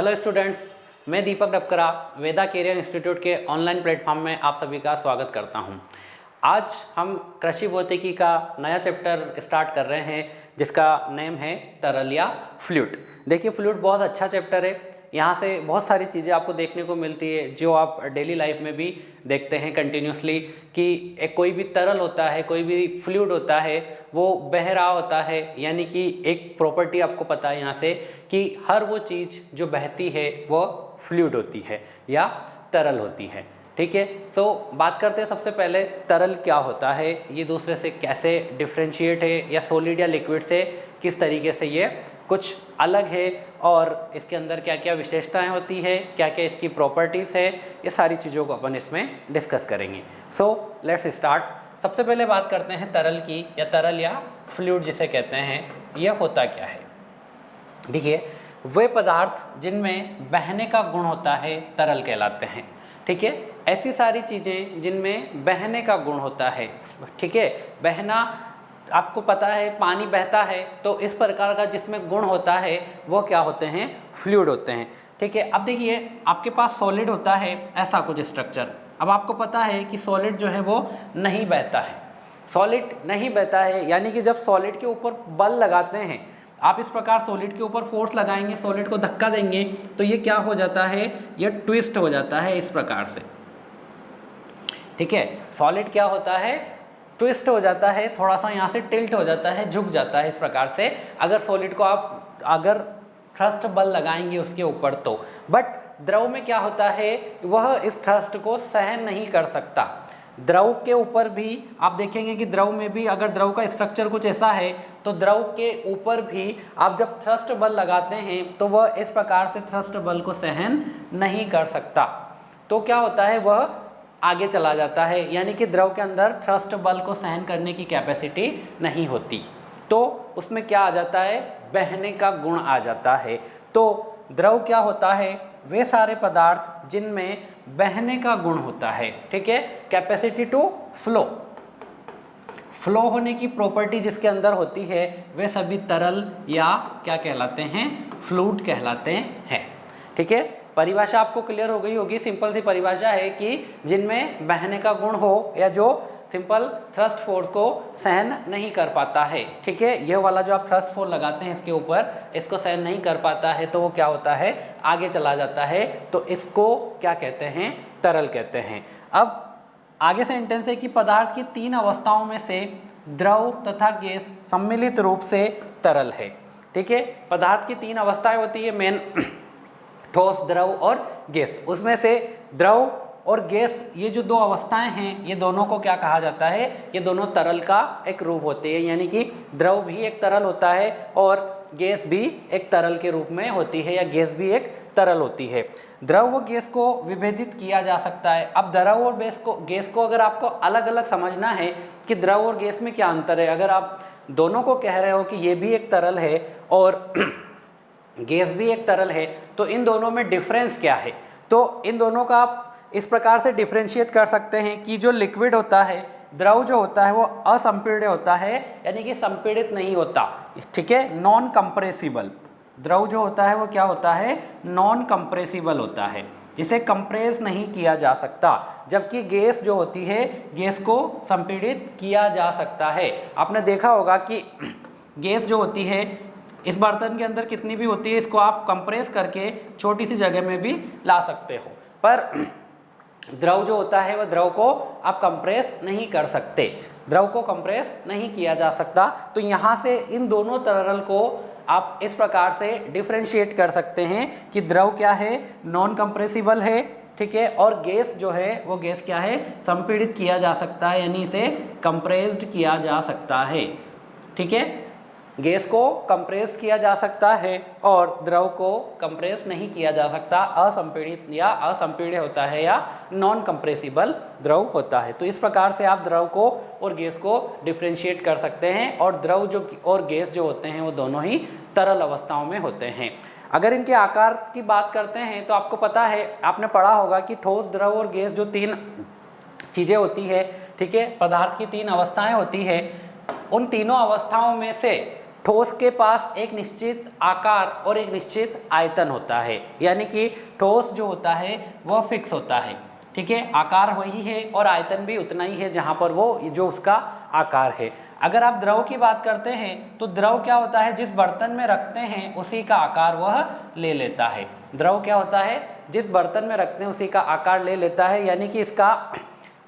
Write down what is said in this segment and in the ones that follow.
Hello students, मैं दीपक डबकरा वेदा career institute के online platform में आप सभी का स्वागत करता हूं। आज हम कृषि भौतिकी का नया चैप्टर स्टार्ट कर रहे हैं जिसका नेम है तरल या फ्लूइड। देखिए, फ्लूइड बहुत अच्छा चैप्टर है। यहाँ से बहुत सारी चीज़ें आपको देखने को मिलती है जो आप डेली लाइफ में भी देखते हैं कंटिन्यूसली कि एक कोई भी तरल होता है, कोई भी फ्लूइड होता है, वो बह रहा होता है। यानी कि एक प्रॉपर्टी आपको पता है यहाँ से कि हर वो चीज़ जो बहती है वो फ्लूइड होती है या तरल होती है। ठीक है, तो बात करते हैं सबसे पहले तरल क्या होता है, ये दूसरे से कैसे डिफ्रेंशिएट है, या सॉलिड या लिक्विड से किस तरीके से ये कुछ अलग है, और इसके अंदर क्या क्या विशेषताएं होती है, क्या क्या इसकी प्रॉपर्टीज़ है, ये सारी चीज़ों को अपन इसमें डिस्कस करेंगे। So let's start. सबसे पहले बात करते हैं तरल की, या तरल या फ्लूइड जिसे कहते हैं, यह होता क्या है। देखिए, वे पदार्थ जिनमें बहने का गुण होता है तरल कहलाते हैं। ठीक है, ऐसी सारी चीज़ें जिनमें बहने का गुण होता है। ठीक है, बहना आपको पता है, पानी बहता है तो इस प्रकार का जिसमें गुण होता है वो क्या होते हैं, फ्लूइड होते हैं। ठीक है, अब देखिए आपके पास सॉलिड होता है ऐसा कुछ स्ट्रक्चर। अब आपको पता है कि सॉलिड जो है वो नहीं बहता है। सॉलिड नहीं बहता है यानी कि जब सॉलिड के ऊपर बल लगाते हैं, आप इस प्रकार सॉलिड के ऊपर फोर्स लगाएंगे, सॉलिड को धक्का देंगे तो ये क्या हो जाता है, ये ट्विस्ट हो जाता है इस प्रकार से। ठीक है, सॉलिड क्या होता है, ट्विस्ट हो जाता है, थोड़ा सा यहाँ से टिल्ट हो जाता है, झुक जाता है इस प्रकार से। अगर सॉलिड को आप अगर थ्रस्ट बल लगाएंगे उसके ऊपर तो, बट द्रव में क्या होता है, वह इस थ्रस्ट को सहन नहीं कर सकता। द्रव के ऊपर भी आप देखेंगे कि द्रव में भी अगर द्रव का स्ट्रक्चर कुछ ऐसा है तो द्रव के ऊपर भी आप जब थ्रस्ट बल लगाते हैं तो वह इस प्रकार से थ्रस्ट बल को सहन नहीं कर सकता। तो क्या होता है, वह आगे चला जाता है, यानी कि द्रव के अंदर थ्रस्ट बल को सहन करने की कैपेसिटी नहीं होती, तो उसमें क्या आ जाता है, बहने का गुण आ जाता है। तो द्रव क्या होता है, वे सारे पदार्थ जिनमें बहने का गुण होता है। ठीक है, कैपेसिटी टू फ्लो, फ्लो होने की प्रॉपर्टी जिसके अंदर होती है, वे सभी तरल या क्या कहलाते हैं, फ्लूइड कहलाते हैं। ठीक है, परिभाषा आपको क्लियर हो गई होगी। सिंपल सी परिभाषा है कि जिनमें बहने का गुण हो या जो सिंपल थ्रस्ट फोर्स को सहन नहीं कर पाता है। ठीक है, यह वाला जो आप थ्रस्ट फोर्स लगाते हैं इसके ऊपर, इसको सहन नहीं कर पाता है तो वो क्या होता है, आगे चला जाता है, तो इसको क्या कहते हैं, तरल कहते हैं। अब आगे सेंटेंस है कि पदार्थ की तीन अवस्थाओं में से द्रव तथा गैस सम्मिलित रूप से तरल है। ठीक है, पदार्थ की तीन अवस्थाएं होती है मेन, ठोस, द्रव और गैस। उसमें से द्रव और गैस, ये जो दो अवस्थाएं हैं, ये दोनों को क्या कहा जाता है, ये दोनों तरल का एक रूप होते हैं। यानी कि द्रव भी एक तरल होता है और गैस भी एक तरल के रूप में होती है, या गैस भी एक तरल होती है। द्रव व गैस को विभेदित किया जा सकता है। अब द्रव और गैस को अगर आपको अलग अलग समझना है कि द्रव और गैस में क्या अंतर है, अगर आप दोनों को कह रहे हो कि ये भी एक तरल है और गैस भी एक तरल है, तो इन दोनों में डिफरेंस क्या है। तो इन दोनों का आप इस प्रकार से डिफरेंशिएट कर सकते हैं कि जो लिक्विड होता है, द्रव जो होता है वो असंपीड्य होता है, यानी कि संपीड़ित नहीं होता। ठीक है, नॉन कंप्रेसिबल। द्रव जो होता है वो क्या होता है, नॉन कंप्रेसिबल होता है, जिसे कंप्रेस नहीं किया जा सकता। जबकि गैस जो होती है, गैस को संपीड़ित किया जा सकता है। आपने देखा होगा कि गैस जो होती है इस बर्तन के अंदर कितनी भी होती है, इसको आप कंप्रेस करके छोटी सी जगह में भी ला सकते हो, पर द्रव जो होता है वह द्रव को आप कंप्रेस नहीं कर सकते, द्रव को कंप्रेस नहीं किया जा सकता। तो यहाँ से इन दोनों तरल को आप इस प्रकार से डिफरेंशिएट कर सकते हैं कि द्रव क्या है, नॉन कंप्रेसिबल है। ठीक है, और गैस जो है वो गैस क्या है, संपीड़ित किया जा सकता है, यानी इसे कंप्रेस्ड किया जा सकता है। ठीक है, गैस को कंप्रेस किया जा सकता है और द्रव को कंप्रेस नहीं किया जा सकता, असंपीड़ित या असंपीड्य होता है या नॉन कंप्रेसिबल द्रव होता है। तो इस प्रकार से आप द्रव को और गैस को डिफरेंशिएट कर सकते हैं, और द्रव जो और गैस जो होते हैं वो दोनों ही तरल अवस्थाओं में होते हैं। अगर इनके आकार की बात करते हैं तो आपको पता है, आपने पढ़ा होगा कि ठोस, द्रव और गैस जो तीन चीज़ें होती है, ठीक है, पदार्थ की तीन अवस्थाएं होती है, उन तीनों अवस्थाओं में से ठोस के पास एक निश्चित आकार और एक निश्चित आयतन होता है, यानी कि ठोस जो होता है वह फिक्स होता है, ठीक है, आकार वही है और आयतन भी उतना ही है जहाँ पर वो जो उसका आकार है। अगर आप द्रव की बात करते हैं तो द्रव क्या होता है, जिस बर्तन में रखते हैं उसी का आकार वह ले लेता है। द्रव क्या होता है, जिस बर्तन में रखते हैं उसी का आकार ले लेता है, यानी कि इसका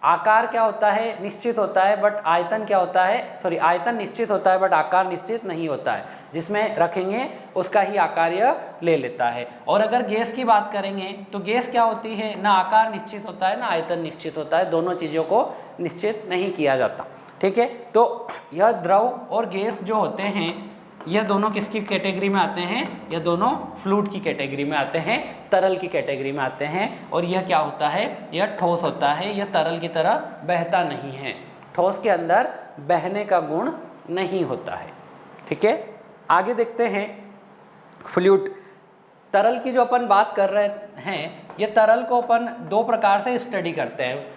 आकार क्या होता है, निश्चित होता है, बट आयतन क्या होता है, सॉरी आयतन निश्चित होता है बट आकार निश्चित नहीं होता है। जिसमें रखेंगे उसका ही आकार यह ले लेता है। और अगर गैस की बात करेंगे तो गैस क्या होती है, ना आकार निश्चित होता है ना आयतन निश्चित होता है, दोनों चीज़ों को निश्चित नहीं किया जाता, ठीक है। तो यह द्रव और गैस जो होते हैं यह दोनों किसकी कैटेगरी में आते हैं, यह दोनों फ्लूइड की कैटेगरी में आते हैं, तरल की कैटेगरी में आते हैं। और यह क्या होता है, यह ठोस होता है, यह तरल की तरह बहता नहीं है, ठोस के अंदर बहने का गुण नहीं होता है, ठीक है। आगे देखते हैं फ्लूइड। तरल की जो अपन बात कर रहे हैं, यह तरल को अपन दो प्रकार से स्टडी करते हैं।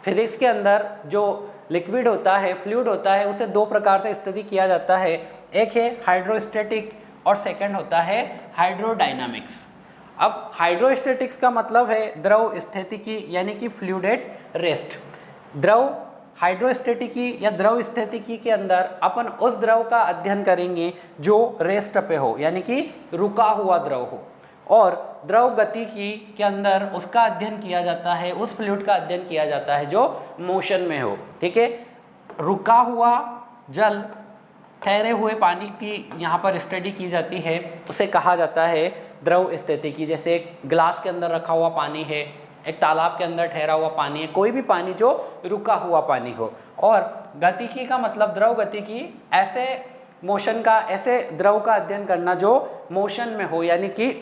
फिजिक्स के अंदर जो लिक्विड होता है, फ्लूइड होता है, उसे दो प्रकार से स्टडी किया जाता है। एक है हाइड्रोस्टैटिक और सेकंड होता है हाइड्रोडायनामिक्स। अब हाइड्रोस्टैटिक्स का मतलब है द्रव स्थितिकी, यानी कि फ्लूइड एट रेस्ट। द्रव हाइड्रोस्टैटिकी या द्रव स्थितिकी के अंदर अपन उस द्रव का अध्ययन करेंगे जो रेस्ट पे हो, यानी कि रुका हुआ द्रव हो। और द्रव गतिकी के अंदर उसका अध्ययन किया जाता है, उस फ्लूइड का अध्ययन किया जाता है जो मोशन में हो, ठीक है। रुका हुआ जल, ठहरे हुए पानी की यहाँ पर स्टडी की जाती है, उसे कहा जाता है द्रव स्थितिकी। जैसे एक ग्लास के अंदर रखा हुआ पानी है, एक तालाब के अंदर ठहरा हुआ पानी है, कोई भी पानी जो रुका हुआ पानी हो। और गतिकी का मतलब द्रव गतिकी, ऐसे मोशन का, ऐसे द्रव का अध्ययन करना जो मोशन में हो, यानी कि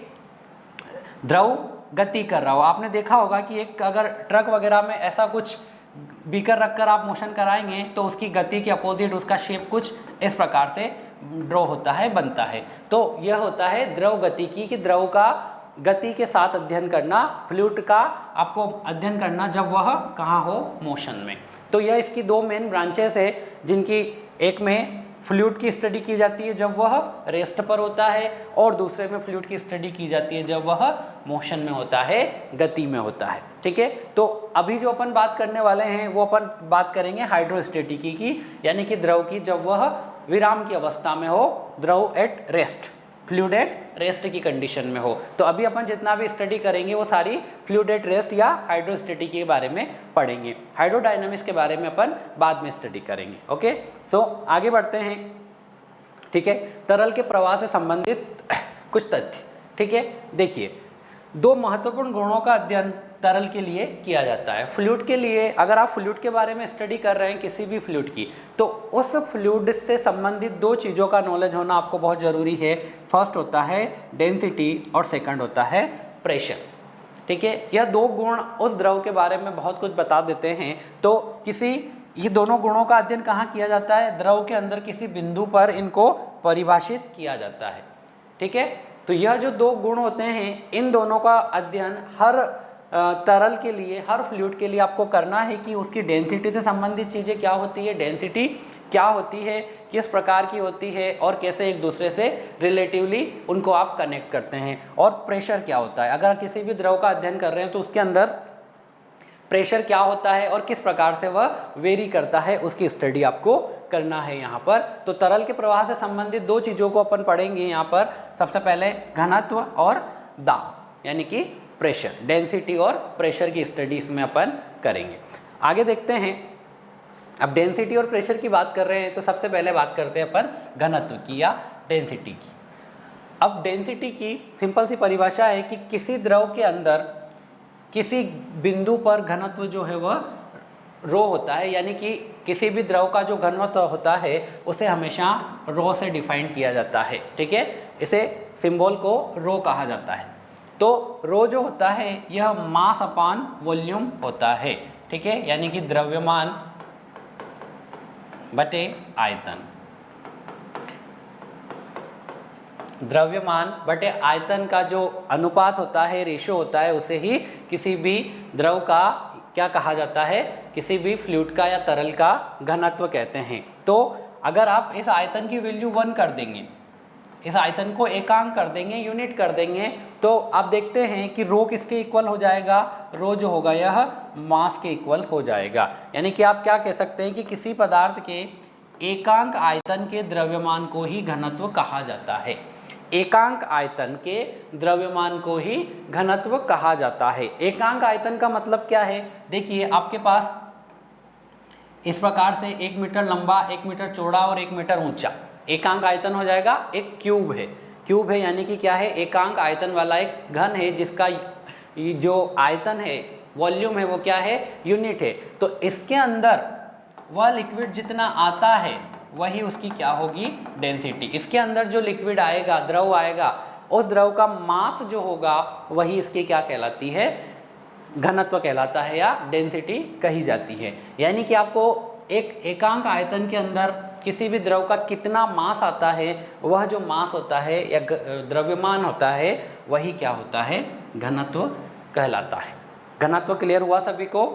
द्रव गति कर रहा हो। आपने देखा होगा कि एक अगर ट्रक वगैरह में ऐसा कुछ बीकर रखकर आप मोशन कराएंगे तो उसकी गति के अपोजिट उसका शेप कुछ इस प्रकार से ड्रॉ होता है, बनता है। तो यह होता है द्रव गतिकी, कि द्रव का गति के साथ अध्ययन करना, फ्लूइड का आपको अध्ययन करना जब वह कहाँ हो, मोशन में। तो यह इसकी दो मेन ब्रांचेस है, जिनकी एक में फ्लूइड की स्टडी की जाती है जब वह रेस्ट पर होता है, और दूसरे में फ्लूइड की स्टडी की जाती है जब वह मोशन में होता है, गति में होता है, ठीक है। तो अभी जो अपन बात करने वाले हैं वो अपन बात करेंगे हाइड्रोस्टैटिकी की, यानी कि द्रव की जब वह विराम की अवस्था में हो, द्रव at rest, fluid at rest की कंडीशन में हो। तो अभी अपन जितना भी स्टडी करेंगे वो सारी फ्लूइड एट रेस्ट या हाइड्रोस्टैटिकी के बारे में पढ़ेंगे। हाइड्रोडायनामिक्स के बारे में अपन बाद में स्टडी करेंगे। ओके, सो आगे बढ़ते हैं, ठीक है। तरल के प्रवाह से संबंधित कुछ तथ्य, ठीक है। देखिए, दो महत्वपूर्ण गुणों का अध्ययन तरल के लिए किया जाता है। फ्लूइड के लिए, अगर आप फ्लूइड के बारे में स्टडी कर रहे हैं किसी भी फ्लूइड की, तो उस फ्लूइड से संबंधित दो चीज़ों का नॉलेज होना आपको बहुत ज़रूरी है। फर्स्ट होता है डेंसिटी और सेकंड होता है प्रेशर, ठीक है। यह दो गुण उस द्रव के बारे में बहुत कुछ बता देते हैं। तो ये दोनों गुणों का अध्ययन कहाँ किया जाता है, द्रव के अंदर किसी बिंदु पर इनको परिभाषित किया जाता है, ठीक है। तो यह जो दो गुण होते हैं, इन दोनों का अध्ययन हर तरल के लिए, हर फ्लूइड के लिए आपको करना है कि उसकी डेंसिटी से संबंधित चीज़ें क्या होती है, डेंसिटी क्या होती है, किस प्रकार की होती है, और कैसे एक दूसरे से रिलेटिवली उनको आप कनेक्ट करते हैं, और प्रेशर क्या होता है। अगर किसी भी द्रव का अध्ययन कर रहे हैं तो उसके अंदर प्रेशर क्या होता है और किस प्रकार से वह वेरी करता है, उसकी स्टडी आपको करना है यहाँ पर। तो तरल के प्रवाह से संबंधित दो चीज़ों को अपन पढ़ेंगे यहाँ पर। सबसे पहले घनत्व और दाब, यानी कि प्रेशर, डेंसिटी और प्रेशर की स्टडी इसमें अपन करेंगे। आगे देखते हैं, अब डेंसिटी और प्रेशर की बात कर रहे हैं तो सबसे पहले बात करते हैं अपन घनत्व की या डेंसिटी की। अब डेंसिटी की सिंपल सी परिभाषा है कि किसी द्रव के अंदर किसी बिंदु पर घनत्व जो है वह रो होता है, यानी कि किसी भी द्रव का जो घनत्व होता है उसे हमेशा रो से डिफाइन किया जाता है, ठीक है। इसे सिंबल को रो कहा जाता है। तो रो जो होता है यह मास अपान वॉल्यूम होता है, ठीक है, यानी कि द्रव्यमान बटे आयतन। द्रव्यमान बटे आयतन का जो अनुपात होता है, रेशो होता है, उसे ही किसी भी द्रव का क्या कहा जाता है, किसी भी फ्लूइड का या तरल का घनत्व कहते हैं। तो अगर आप इस आयतन की वैल्यू 1 कर देंगे, इस आयतन को एकांक कर देंगे, यूनिट कर देंगे, तो आप देखते हैं कि रो किसके इक्वल हो जाएगा, रो जो होगा यह मास के इक्वल हो जाएगा। यानी कि आप क्या कह सकते हैं कि किसी पदार्थ के एकांक आयतन के द्रव्यमान को ही घनत्व कहा जाता है। एकांक आयतन के द्रव्यमान को ही घनत्व कहा जाता है। एकांक आयतन का मतलब क्या है, देखिए आपके पास इस प्रकार से 1 मीटर लंबा, 1 मीटर चौड़ा और 1 मीटर ऊंचा एकांक आयतन हो जाएगा। एक क्यूब है, क्यूब है यानी कि क्या है, एकांक आयतन वाला एक घन है जिसका जो आयतन है, वॉल्यूम है, वो क्या है, यूनिट है। तो इसके अंदर वह लिक्विड जितना आता है वही उसकी क्या होगी, डेंसिटी। इसके अंदर जो लिक्विड आएगा, द्रव आएगा, उस द्रव का मास जो होगा वही इसकी क्या कहलाती है, घनत्व कहलाता है या डेंसिटी कही जाती है। यानी कि आपको एक एकांक आयतन के अंदर किसी भी द्रव का कितना मास आता है, वह जो मास होता है या द्रव्यमान होता है वही क्या होता है, घनत्व कहलाता है। घनत्व क्लियर हुआ सभी को,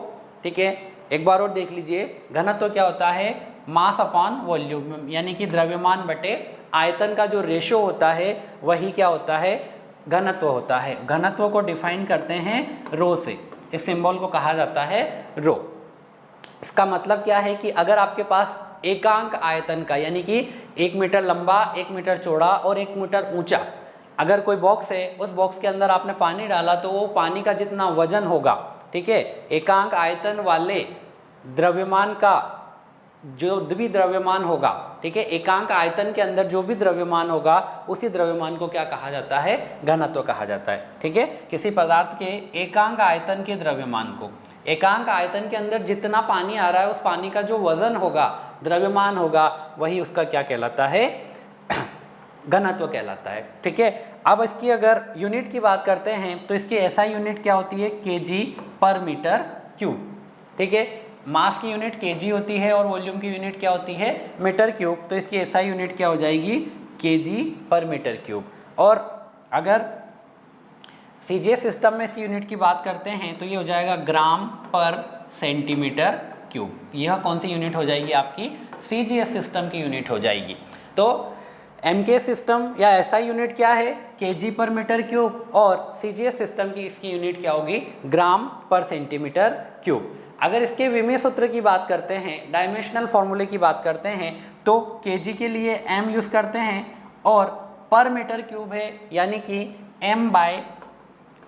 ठीक है। एक बार और देख लीजिए, घनत्व क्या होता है, मास अपॉन वॉल्यूम, यानी कि द्रव्यमान बटे आयतन का जो रेशो होता है वही क्या होता है, घनत्व होता है। घनत्व को डिफाइन करते हैं रो से, इस सिंबल को कहा जाता है रो। इसका मतलब क्या है कि अगर आपके पास एकांक आयतन का, यानी कि 1 मीटर लंबा, 1 मीटर चौड़ा और 1 मीटर ऊंचा अगर कोई बॉक्स है, उस बॉक्स के अंदर आपने पानी डाला तो वो पानी का जितना वजन होगा, ठीक है, एकांक आयतन वाले द्रव्यमान का जो भी द्रव्यमान होगा, ठीक है, एकांक आयतन के अंदर जो भी द्रव्यमान होगा उसी द्रव्यमान को क्या कहा जाता है, घनत्व कहा जाता है। ठीक है, किसी पदार्थ के एकांक आयतन के द्रव्यमान को, एकांक आयतन के अंदर जितना पानी आ रहा है उस पानी का जो वजन होगा, द्रव्यमान होगा, वही उसका क्या कहलाता है, घनत्व कहलाता है। ठीक है, अब इसकी अगर यूनिट की बात करते हैं तो इसकी एसआई यूनिट क्या होती है, केजी पर मीटर क्यूब। ठीक है, मास की यूनिट केजी होती है और वॉल्यूम की यूनिट क्या होती है, मीटर क्यूब। तो इसकी एसआई यूनिट क्या हो जाएगी, केजी पर मीटर क्यूब। और अगर सीजीएस सिस्टम में इसकी यूनिट की बात करते हैं तो ये हो जाएगा ग्राम पर सेंटीमीटर क्यूब। यह कौन सी यूनिट हो जाएगी, आपकी सीजीएस सिस्टम की यूनिट हो जाएगी। तो एमके सिस्टम या एसआई यूनिट क्या है, केजी पर मीटर क्यूब, और सीजीएस सिस्टम की इसकी यूनिट क्या होगी, ग्राम पर सेंटीमीटर क्यूब। अगर इसके विमीय सूत्र की बात करते हैं, डायमेंशनल फॉर्मूले की बात करते हैं, तो केजी के लिए एम यूज़ करते हैं और पर मीटर क्यूब है, यानी कि एम बाय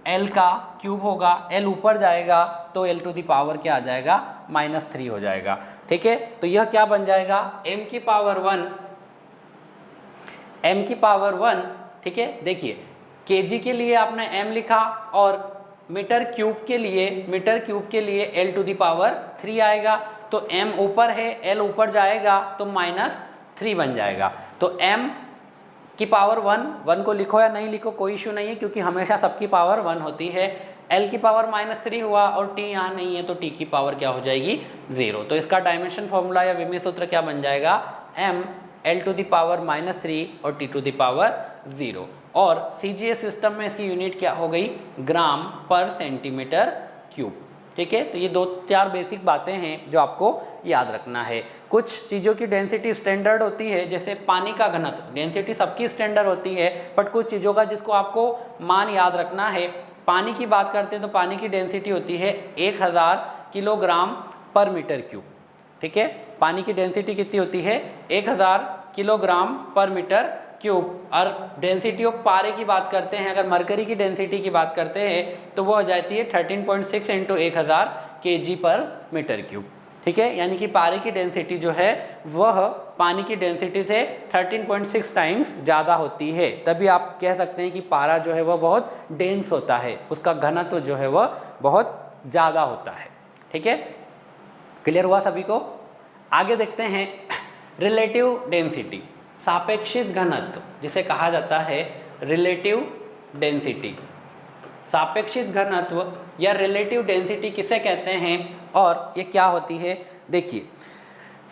एल का क्यूब होगा, एल ऊपर जाएगा तो एल टू द पावर क्या आ जाएगा, -3 हो जाएगा। ठीक है, तो यह क्या बन जाएगा, एम की पावर 1, एम की पावर 1। ठीक है, देखिए केजी के लिए आपने एम लिखा और मीटर क्यूब के लिए एल टू द पावर 3 आएगा। तो एम ऊपर है, एल ऊपर जाएगा तो -3 बन जाएगा। तो एम की पावर 1 को लिखो या नहीं लिखो कोई इशू नहीं है, क्योंकि हमेशा सबकी पावर 1 होती है। एल की पावर -3 हुआ और टी यहाँ नहीं है तो टी की पावर क्या हो जाएगी, 0। तो इसका डायमेंशन फॉर्मूला या विमीय सूत्र क्या बन जाएगा, M L to the power -3 और टी टू द पावर 0। और सीजीएस सिस्टम में इसकी यूनिट क्या हो गई, ग्राम पर सेंटीमीटर क्यूब। ठीक है, तो ये 2-4 बेसिक बातें हैं जो आपको याद रखना है। कुछ चीज़ों की डेंसिटी स्टैंडर्ड होती है, जैसे पानी का घनत्व, डेंसिटी सबकी स्टैंडर्ड होती है, बट कुछ चीज़ों का जिसको आपको मान याद रखना है। पानी की बात करते हैं तो पानी की डेंसिटी होती है 1000 किलोग्राम पर मीटर क्यूब। ठीक है, पानी की डेंसिटी कितनी होती है, 1000 किलोग्राम पर मीटर क्यूब। और डेंसिटी ऑफ पारे की बात करते हैं, अगर मरकरी की डेंसिटी की बात करते हैं तो वो हो जाती है 13.6 × 1000 kg पर मीटर क्यूब। ठीक है, यानी कि पारे की डेंसिटी जो है वह पानी की डेंसिटी से 13.6 टाइम्स ज़्यादा होती है। तभी आप कह सकते हैं कि पारा जो है वह बहुत डेंस होता है, उसका घनत्व जो है वह बहुत ज़्यादा होता है। ठीक है, क्लियर हुआ सभी को। आगे देखते हैं रिलेटिव डेंसिटी, सापेक्षिक घनत्व जिसे कहा जाता है रिलेटिव डेंसिटी। सापेक्षिक घनत्व या रिलेटिव डेंसिटी किसे कहते हैं और ये क्या होती है, देखिए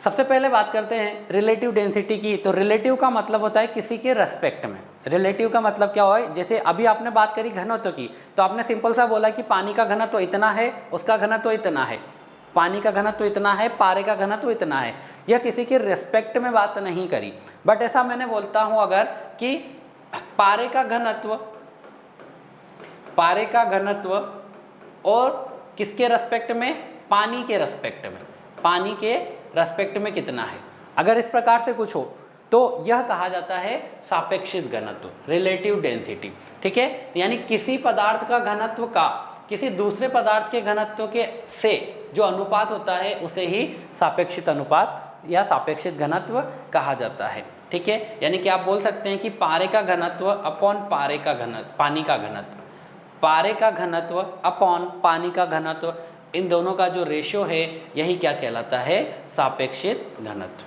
सबसे पहले बात करते हैं रिलेटिव डेंसिटी की। तो रिलेटिव का मतलब होता है किसी के रेस्पेक्ट में। रिलेटिव का मतलब क्या हुआ, जैसे अभी आपने बात करी घनत्व की, तो आपने सिंपल सा बोला कि पानी का घनत्व इतना है, उसका घनत्व इतना है। पानी का घनत्व इतना है, पारे का घनत्व इतना है, यह किसी के रेस्पेक्ट में बात नहीं करी। बट ऐसा मैंने बोलता हूं अगर कि पारे का घनत्व और किसके रेस्पेक्ट में, पानी के रेस्पेक्ट में, पानी के रेस्पेक्ट में कितना है, अगर इस प्रकार से कुछ हो तो यह कहा जाता है सापेक्षिक घनत्व, रिलेटिव डेंसिटी। ठीक है, यानी किसी पदार्थ का घनत्व का किसी दूसरे पदार्थ के घनत्व के से जो अनुपात होता है उसे ही सापेक्षिक अनुपात या सापेक्षिक घनत्व कहा जाता है। ठीक है, यानी कि आप बोल सकते हैं कि पारे का घनत्व अपॉन पारे का घनत्व, पानी का घनत्व, पारे का घनत्व अपॉन पानी का घनत्व, इन दोनों का जो रेशियो है यही क्या कहलाता है, सापेक्षिक घनत्व।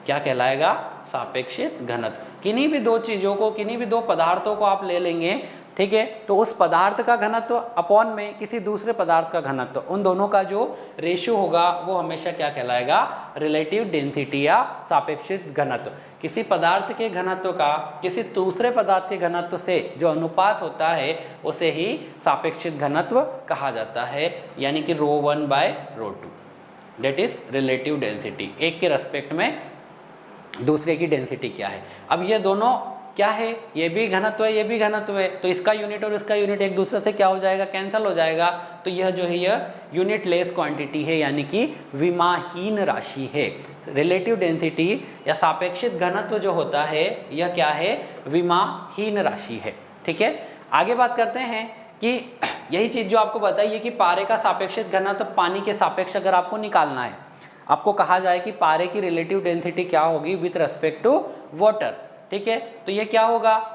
क्या कहलाएगा, सापेक्षिक घनत्व। किन्हीं भी दो चीज़ों को, किन्हीं भी दो पदार्थों को आप ले लेंगे, ठीक है, तो उस पदार्थ का घनत्व अपॉन में किसी दूसरे पदार्थ का घनत्व, उन दोनों का जो रेशियो होगा वो हमेशा क्या कहलाएगा, रिलेटिव डेंसिटी या सापेक्षिक घनत्व। किसी पदार्थ के घनत्व का किसी दूसरे पदार्थ के घनत्व से जो अनुपात होता है उसे ही सापेक्षिक घनत्व कहा जाता है, यानी कि ρ1/ρ2, डेट इज रिलेटिव डेंसिटी। एक के रेस्पेक्ट में दूसरे की डेंसिटी क्या है। अब ये दोनों क्या है, ये भी घनत्व है, ये भी घनत्व है, तो इसका यूनिट और इसका यूनिट एक दूसरे से क्या हो जाएगा, कैंसिल हो जाएगा। तो यह जो है यह यूनिट लेस क्वांटिटी है, यानी कि विमाहीन राशि है। रिलेटिव डेंसिटी या सापेक्षिक घनत्व जो होता है यह क्या है, विमाहीन राशि है। ठीक है, आगे बात करते हैं कि यही चीज़ जो आपको बताइए कि पारे का सापेक्षिक घनत्व पानी के सापेक्ष अगर आपको निकालना है, आपको कहा जाए कि पारे की रिलेटिव डेंसिटी क्या होगी विथ रेस्पेक्ट टू वाटर। ठीक है, तो ये क्या होगा,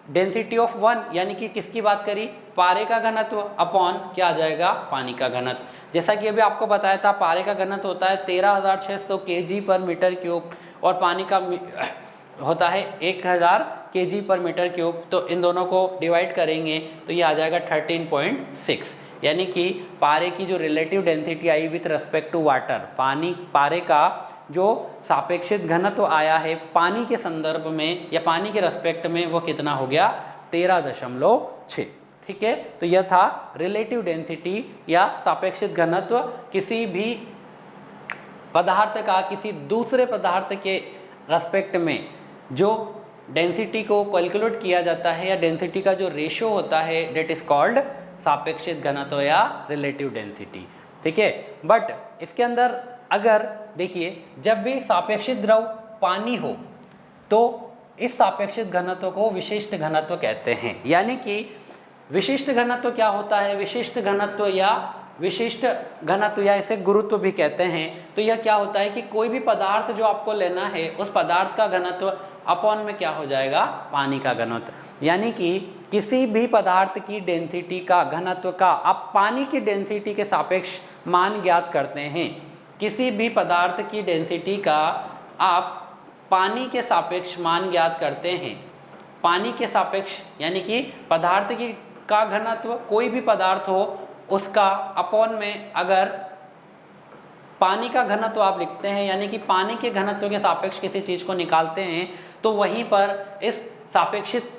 डेंसिटी ऑफ वन, यानी कि किसकी बात करी, पारे का घनत्व अपॉन क्या आ जाएगा, पानी का घनत्व। जैसा कि अभी आपको बताया था पारे का घनत्व होता है 13,600 kg/m3 और पानी का होता है 1000 kg/m3। तो इन दोनों को डिवाइड करेंगे तो ये आ जाएगा 13.6, यानी कि पारे की जो रिलेटिव डेंसिटी आई विथ रेस्पेक्ट टू वाटर, पारे का जो सापेक्षिक घनत्व आया है पानी के संदर्भ में या पानी के रेस्पेक्ट में, वो कितना हो गया, 13.6। ठीक है, तो यह था रिलेटिव डेंसिटी या सापेक्षिक घनत्व किसी भी पदार्थ का किसी दूसरे पदार्थ के रेस्पेक्ट में जो डेंसिटी को कैलकुलेट किया जाता है या डेंसिटी का जो रेशियो होता है, डेट इज कॉल्ड सापेक्षिक घनत्व या रिलेटिव डेंसिटी। ठीक है, बट इसके अंदर अगर देखिए जब भी सापेक्षिक द्रव पानी हो तो इस सापेक्षिक घनत्व को विशिष्ट घनत्व कहते हैं। यानी कि विशिष्ट घनत्व क्या होता है, विशिष्ट घनत्व या इसे गुरुत्व भी कहते हैं। तो यह क्या होता है कि कोई भी पदार्थ जो आपको लेना है उस पदार्थ का घनत्व अपॉन में क्या हो जाएगा, पानी का घनत्व। यानी कि किसी भी पदार्थ की डेंसिटी का घनत्व का आप पानी की डेंसिटी के सापेक्ष मान ज्ञात करते हैं। किसी भी पदार्थ की डेंसिटी का आप पानी के सापेक्ष मान ज्ञात करते हैं, पानी के सापेक्ष, यानी कि पदार्थ की का घनत्व कोई भी पदार्थ हो उसका अपॉन में अगर पानी का घनत्व आप लिखते हैं, यानी कि पानी के घनत्व के सापेक्ष किसी चीज़ को निकालते हैं, तो वहीं पर इस सापेक्षिक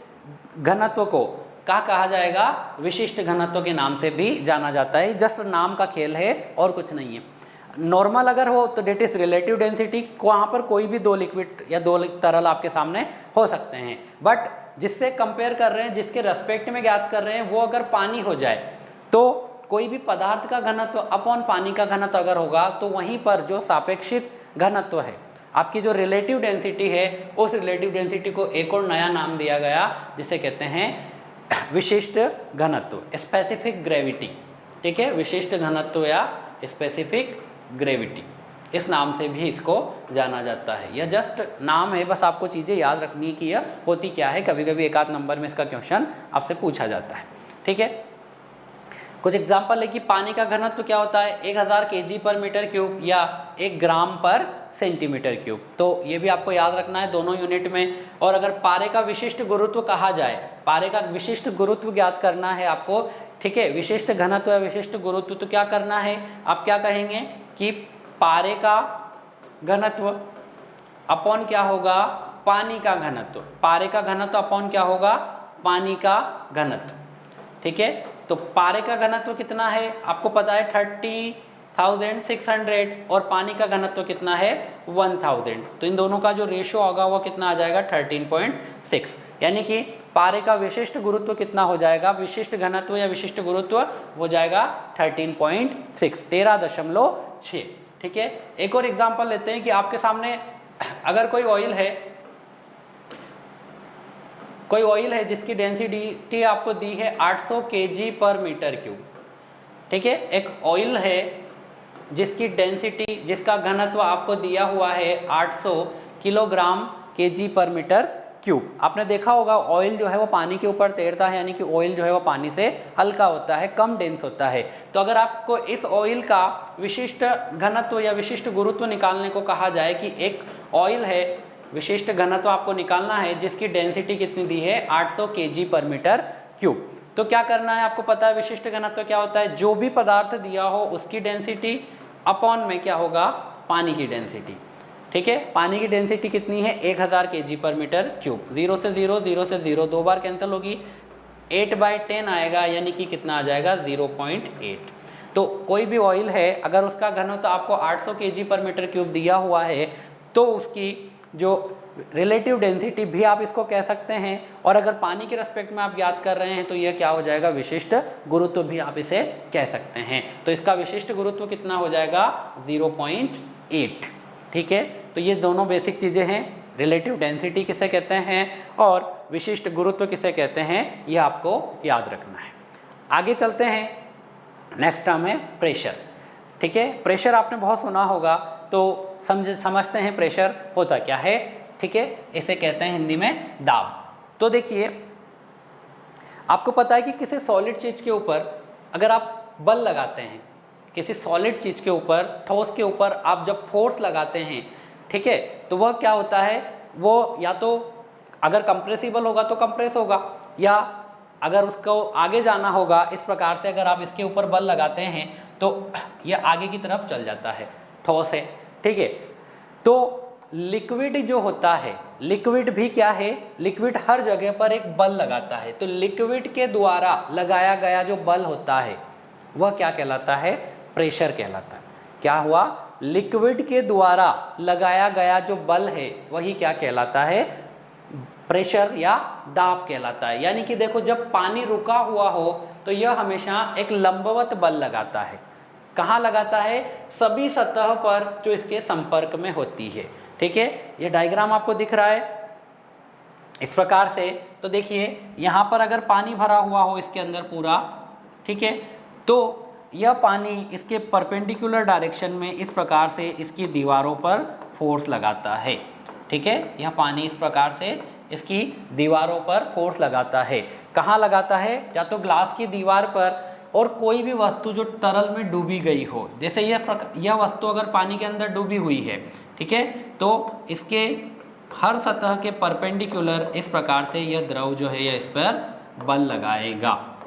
घनत्व को क्या कहा जाएगा, विशिष्ट घनत्व के नाम से भी जाना जाता है। जस्ट नाम का खेल है और कुछ नहीं है। नॉर्मल अगर हो तो डेट इज रिलेटिव डेंसिटी, वहाँ पर कोई भी दो लिक्विड या दो तरल आपके सामने हो सकते हैं, बट जिससे कंपेयर कर रहे हैं, जिसके रेस्पेक्ट में ज्ञात कर रहे हैं, वो अगर पानी हो जाए तो कोई भी पदार्थ का घनत्व अपॉन पानी का घनत्व अगर होगा तो वहीं पर जो सापेक्षिक घनत्व है, आपकी जो रिलेटिव डेंसिटी है, उस रिलेटिव डेंसिटी को एक और नया नाम दिया गया जिसे कहते हैं विशिष्ट घनत्व, स्पेसिफिक ग्रेविटी। ठीक है, विशिष्ट घनत्व या स्पेसिफिक ग्रेविटी, इस नाम से भी इसको जाना जाता है। यह जस्ट नाम है, बस आपको चीज़ें याद रखनी है कि यह होती क्या है। कभी कभी एक आध नंबर में इसका क्वेश्चन आपसे पूछा जाता है। ठीक है, कुछ एग्जांपल है कि पानी का घनत्व क्या होता है, 1000 kg/m3 या 1 ग्राम पर सेंटीमीटर क्यूब। तो ये भी आपको याद रखना है दोनों यूनिट में। और अगर पारे का विशिष्ट गुरुत्व कहा जाए, पारे का विशिष्ट गुरुत्व ज्ञात करना है आपको, ठीक है, विशिष्ट घनत्व या विशिष्ट गुरुत्व, तो क्या करना है, आप क्या कहेंगे कि पारे का घनत्व अपॉन क्या होगा, पानी का घनत्व। पारे का घनत्व अपॉन क्या होगा, पानी का घनत्व। ठीक है, तो पारे का घनत्व कितना है आपको पता है, 1600 और पानी का घनत्व कितना है 1000, तो इन दोनों का जो रेशियो होगा वो कितना आ जाएगा 13.6, यानी कि पारे का विशिष्ट गुरुत्व कितना हो जाएगा, विशिष्ट घनत्व या विशिष्ट गुरुत्व हो जाएगा 13.6, 13.6। ठीक है, एक और एग्जांपल लेते हैं कि आपके सामने अगर कोई ऑयल है जिसकी डेंसिटी आपको दी है 800 kg पर मीटर क्यूब। ठीक है, एक ऑयल है जिसकी डेंसिटी, जिसका घनत्व आपको दिया हुआ है 800 किलोग्राम kg पर मीटर क्यूब। आपने देखा होगा ऑयल जो है वो पानी के ऊपर तैरता है, यानी कि ऑयल जो है वो पानी से हल्का होता है, कम डेंस होता है। तो अगर आपको इस ऑयल का विशिष्ट घनत्व या विशिष्ट गुरुत्व निकालने को कहा जाए कि एक ऑयल है, विशिष्ट घनत्व आपको निकालना है जिसकी डेंसिटी कितनी दी है 800 kg पर मीटर क्यूब, तो क्या करना है, आपको पता है विशिष्ट घनत्व क्या होता है, जो भी पदार्थ दिया हो उसकी डेंसिटी अपॉन में क्या होगा, पानी की डेंसिटी। ठीक है, पानी की डेंसिटी कितनी है 1000 kg पर मीटर क्यूब। 0 से 0, 0 से 0 दो बार कैंसिल होगी, 8/10 आएगा, यानी कि कितना आ जाएगा 0.8। तो कोई भी ऑयल है अगर उसका घनत्व आपको 800 kg पर मीटर क्यूब दिया हुआ है तो उसकी जो रिलेटिव डेंसिटी भी आप इसको कह सकते हैं, और अगर पानी के रेस्पेक्ट में आप याद कर रहे हैं तो यह क्या हो जाएगा, विशिष्ट गुरुत्व भी आप इसे कह सकते हैं। तो इसका विशिष्ट गुरुत्व कितना हो जाएगा 0.8। ठीक है, तो ये दोनों बेसिक चीज़ें हैं, रिलेटिव डेंसिटी किसे कहते हैं और विशिष्ट गुरुत्व किसे कहते हैं, ये आपको याद रखना है। आगे चलते हैं, नेक्स्ट टर्म है प्रेशर। ठीक है, प्रेशर आपने बहुत सुना होगा, तो समझते हैं प्रेशर होता क्या है। ठीक है, इसे कहते हैं हिंदी में दाब। तो देखिए, आपको पता है कि किसी सॉलिड चीज़ के ऊपर अगर आप बल लगाते हैं, किसी सॉलिड चीज़ के ऊपर, ठोस के ऊपर आप जब फोर्स लगाते हैं, ठीक है, तो वह क्या होता है, वो या तो अगर कंप्रेसिबल होगा तो कंप्रेस होगा, या अगर उसको आगे जाना होगा, इस प्रकार से अगर आप इसके ऊपर बल लगाते हैं तो यह आगे की तरफ चल जाता है, ठोस है। ठीक है, तो लिक्विड जो होता है, लिक्विड भी क्या है, लिक्विड हर जगह पर एक बल लगाता है, तो लिक्विड के द्वारा लगाया गया जो बल होता है वह क्या कहलाता है, प्रेशर कहलाता है। क्या हुआ, लिक्विड के द्वारा लगाया गया जो बल है वही क्या कहलाता है, प्रेशर या दाब कहलाता है। यानी कि देखो, जब पानी रुका हुआ हो तो यह हमेशा एक लंबवत बल लगाता है। कहाँ लगाता है, सभी सतह पर जो इसके संपर्क में होती है। ठीक है, ये डायग्राम आपको दिख रहा है इस प्रकार से। तो देखिए, यहाँ पर अगर पानी भरा हुआ हो इसके अंदर पूरा, ठीक है, तो यह पानी इसके परपेंडिकुलर डायरेक्शन में इस प्रकार से इसकी दीवारों पर फोर्स लगाता है। ठीक है, यह पानी इस प्रकार से इसकी दीवारों पर फोर्स लगाता है। कहाँ लगाता है, या तो ग्लास की दीवार पर, और कोई भी वस्तु जो तरल में डूबी गई हो, जैसे यह वस्तु अगर पानी के अंदर डूबी हुई है, ठीक है, तो इसके हर सतह के परपेंडिकुलर इस प्रकार से यह द्रव जो है यह इस पर बल लगाएगा।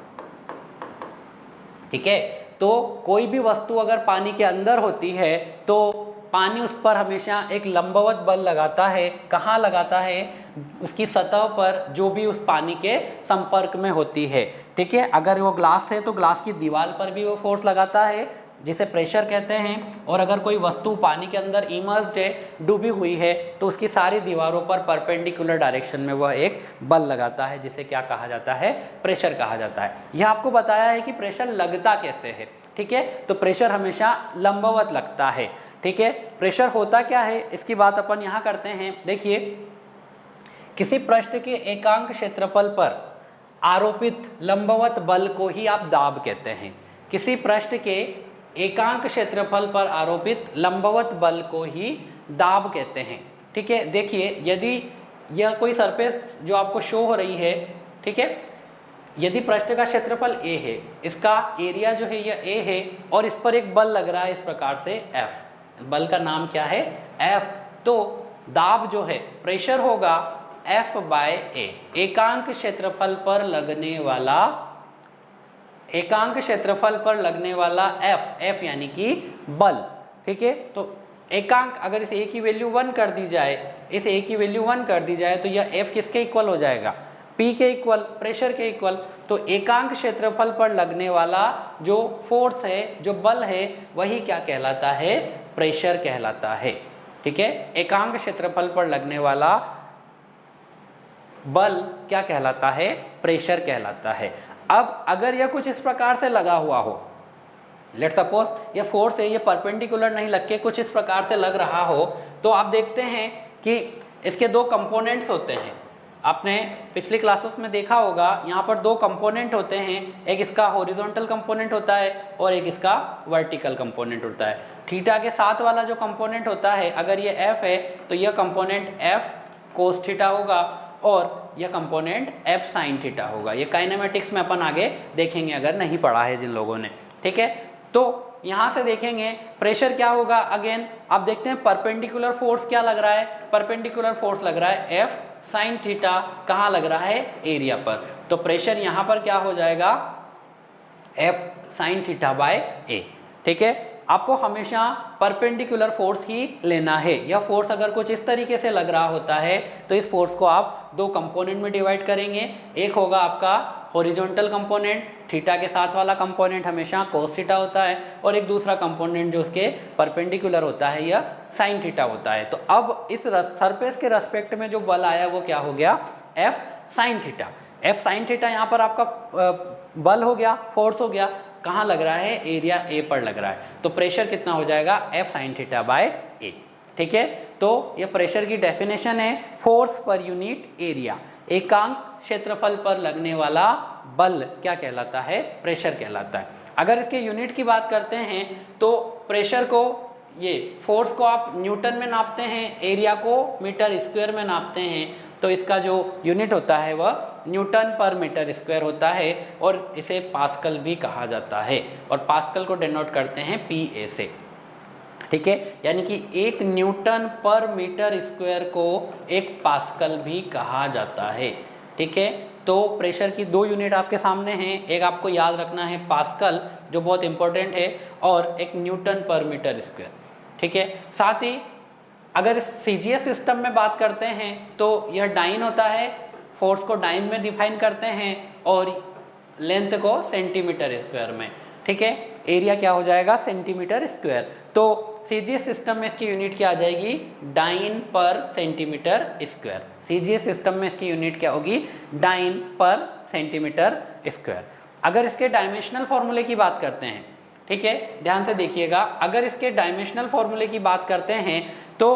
ठीक है, तो कोई भी वस्तु अगर पानी के अंदर होती है तो पानी उस पर हमेशा एक लंबवत बल लगाता है। कहाँ लगाता है, उसकी सतह पर जो भी उस पानी के संपर्क में होती है। ठीक है, अगर वो ग्लास है तो ग्लास की दीवार पर भी वो फोर्स लगाता है, जिसे प्रेशर कहते हैं। और अगर कोई वस्तु पानी के अंदर इमर्स्ड है, डूबी हुई है, तो उसकी सारी दीवारों पर परपेंडिकुलर डायरेक्शन में वह एक बल लगाता है, जिसे क्या कहा जाता है, प्रेशर कहा जाता है। यह आपको बताया है कि प्रेशर लगता कैसे है। ठीक है, तो प्रेशर हमेशा लंबवत लगता है। ठीक है, प्रेशर होता क्या है इसकी बात अपन यहाँ करते हैं। देखिए, किसी पृष्ठ के एकांक क्षेत्रफल पर आरोपित लंबवत बल को ही आप दाब कहते हैं। किसी पृष्ठ के एकांक क्षेत्रफल पर आरोपित लंबवत बल को ही दाब कहते हैं। ठीक है, देखिए, यदि यह कोई सरफेस जो आपको शो हो रही है, ठीक है, यदि पृष्ठ का क्षेत्रफल a है, इसका एरिया जो है यह a है, और इस पर एक बल लग रहा है इस प्रकार से F, बल का नाम क्या है, F, तो दाब जो है, प्रेशर होगा F/A, एकांक क्षेत्रफल पर लगने वाला F यानी कि बल। ठीक है, तो एकांक, अगर इस A की वैल्यू 1 कर दी जाए, इस A की वैल्यू 1 कर दी जाए, तो यह F किसके इक्वल हो जाएगा, P के इक्वल, प्रेशर के इक्वल। तो एकांक क्षेत्रफल पर लगने वाला जो फोर्स है, जो बल है, वही क्या कहलाता है? प्रेशर कहलाता है। ठीक है, एकांक क्षेत्रफल पर लगने वाला बल क्या कहलाता है? प्रेशर कहलाता है। अब अगर यह कुछ इस प्रकार से लगा हुआ हो, लेट सपोज ये फोर्स है, ये परपेंडिकुलर नहीं लग के कुछ इस प्रकार से लग रहा हो, तो आप देखते हैं कि इसके दो कंपोनेंट्स होते हैं। आपने पिछली क्लासेस में देखा होगा, यहाँ पर दो कंपोनेंट होते हैं, एक इसका हॉरिजॉन्टल कंपोनेंट होता है और एक इसका वर्टिकल कंपोनेंट होता है। थीटा के साथ वाला जो कंपोनेंट होता है, अगर ये एफ है तो यह कंपोनेंट एफ कोस थीटा होगा और यह कंपोनेंट एफ साइन थीटा होगा। ये काइनेमेटिक्स में अपन आगे देखेंगे अगर नहीं पढ़ा है जिन लोगों ने। ठीक है, तो यहाँ से देखेंगे प्रेशर क्या होगा। अगेन आप देखते हैं परपेंडिकुलर फोर्स क्या लग रहा है? परपेंडिकुलर फोर्स लग रहा है एफ साइन थीटा। कहाँ लग रहा है? एरिया पर। तो प्रेशर यहाँ पर क्या हो जाएगा? एफ साइन थीटा बाय ए। ठीक है, आपको हमेशा परपेंडिकुलर फोर्स ही लेना है। यह फोर्स अगर कुछ इस तरीके से लग रहा होता है तो इस फोर्स को आप दो कंपोनेंट में डिवाइड करेंगे। एक होगा आपका हॉरिजॉन्टल कंपोनेंट, थीटा के साथ वाला कंपोनेंट हमेशा कोस थीटा होता है, और एक दूसरा कंपोनेंट जो उसके परपेंडिकुलर होता है यह साइन थीटा होता है। तो अब इस सरफेस के रेस्पेक्ट में जो बल आया वो क्या हो गया? F sine theta. F sine theta यहाँ पर आपका बल हो गया, फोर्स हो गया। कहाँ लग रहा है? एरिया ए पर लग रहा है। तो प्रेशर कितना हो जाएगा? एफ साइन थीटा बाय ए। ठीक है, तो ये प्रेशर की डेफिनेशन है, फोर्स पर यूनिट एरिया। एकांक क्षेत्रफल पर लगने वाला बल क्या कहलाता है? प्रेशर कहलाता है। अगर इसके यूनिट की बात करते हैं तो प्रेशर को, ये फोर्स को आप न्यूटन में नापते हैं, एरिया को मीटर स्क्वायर में नापते हैं, तो इसका जो यूनिट होता है वह न्यूटन पर मीटर स्क्वायर होता है और इसे पास्कल भी कहा जाता है, और पास्कल को डिनोट करते हैं पीए से। ठीक है, यानी कि एक न्यूटन पर मीटर स्क्वायर को एक पास्कल भी कहा जाता है। ठीक है, तो प्रेशर की दो यूनिट आपके सामने हैं, एक आपको याद रखना है पास्कल जो बहुत इंपॉर्टेंट है, और एक न्यूटन पर मीटर स्क्वायर। ठीक है, साथ ही अगर सीजीएस सिस्टम में बात करते हैं तो यह डाइन होता है, फोर्स को डाइन में डिफाइन करते हैं और लेंथ को सेंटीमीटर स्क्वायर में। ठीक है, एरिया क्या हो जाएगा? Centimetre square. तो सीजीएस सिस्टम में इसकी यूनिट क्या आ जाएगी? डाइन पर सेंटीमीटर स्क्वायर। सीजीएस सिस्टम में इसकी यूनिट क्या होगी? डाइन पर सेंटीमीटर स्क्वायर। अगर इसके डायमेंशनल फॉर्मूले की बात करते हैं, ठीक है, ध्यान से देखिएगा, अगर इसके डायमेंशनल फॉर्मूले की बात करते हैं तो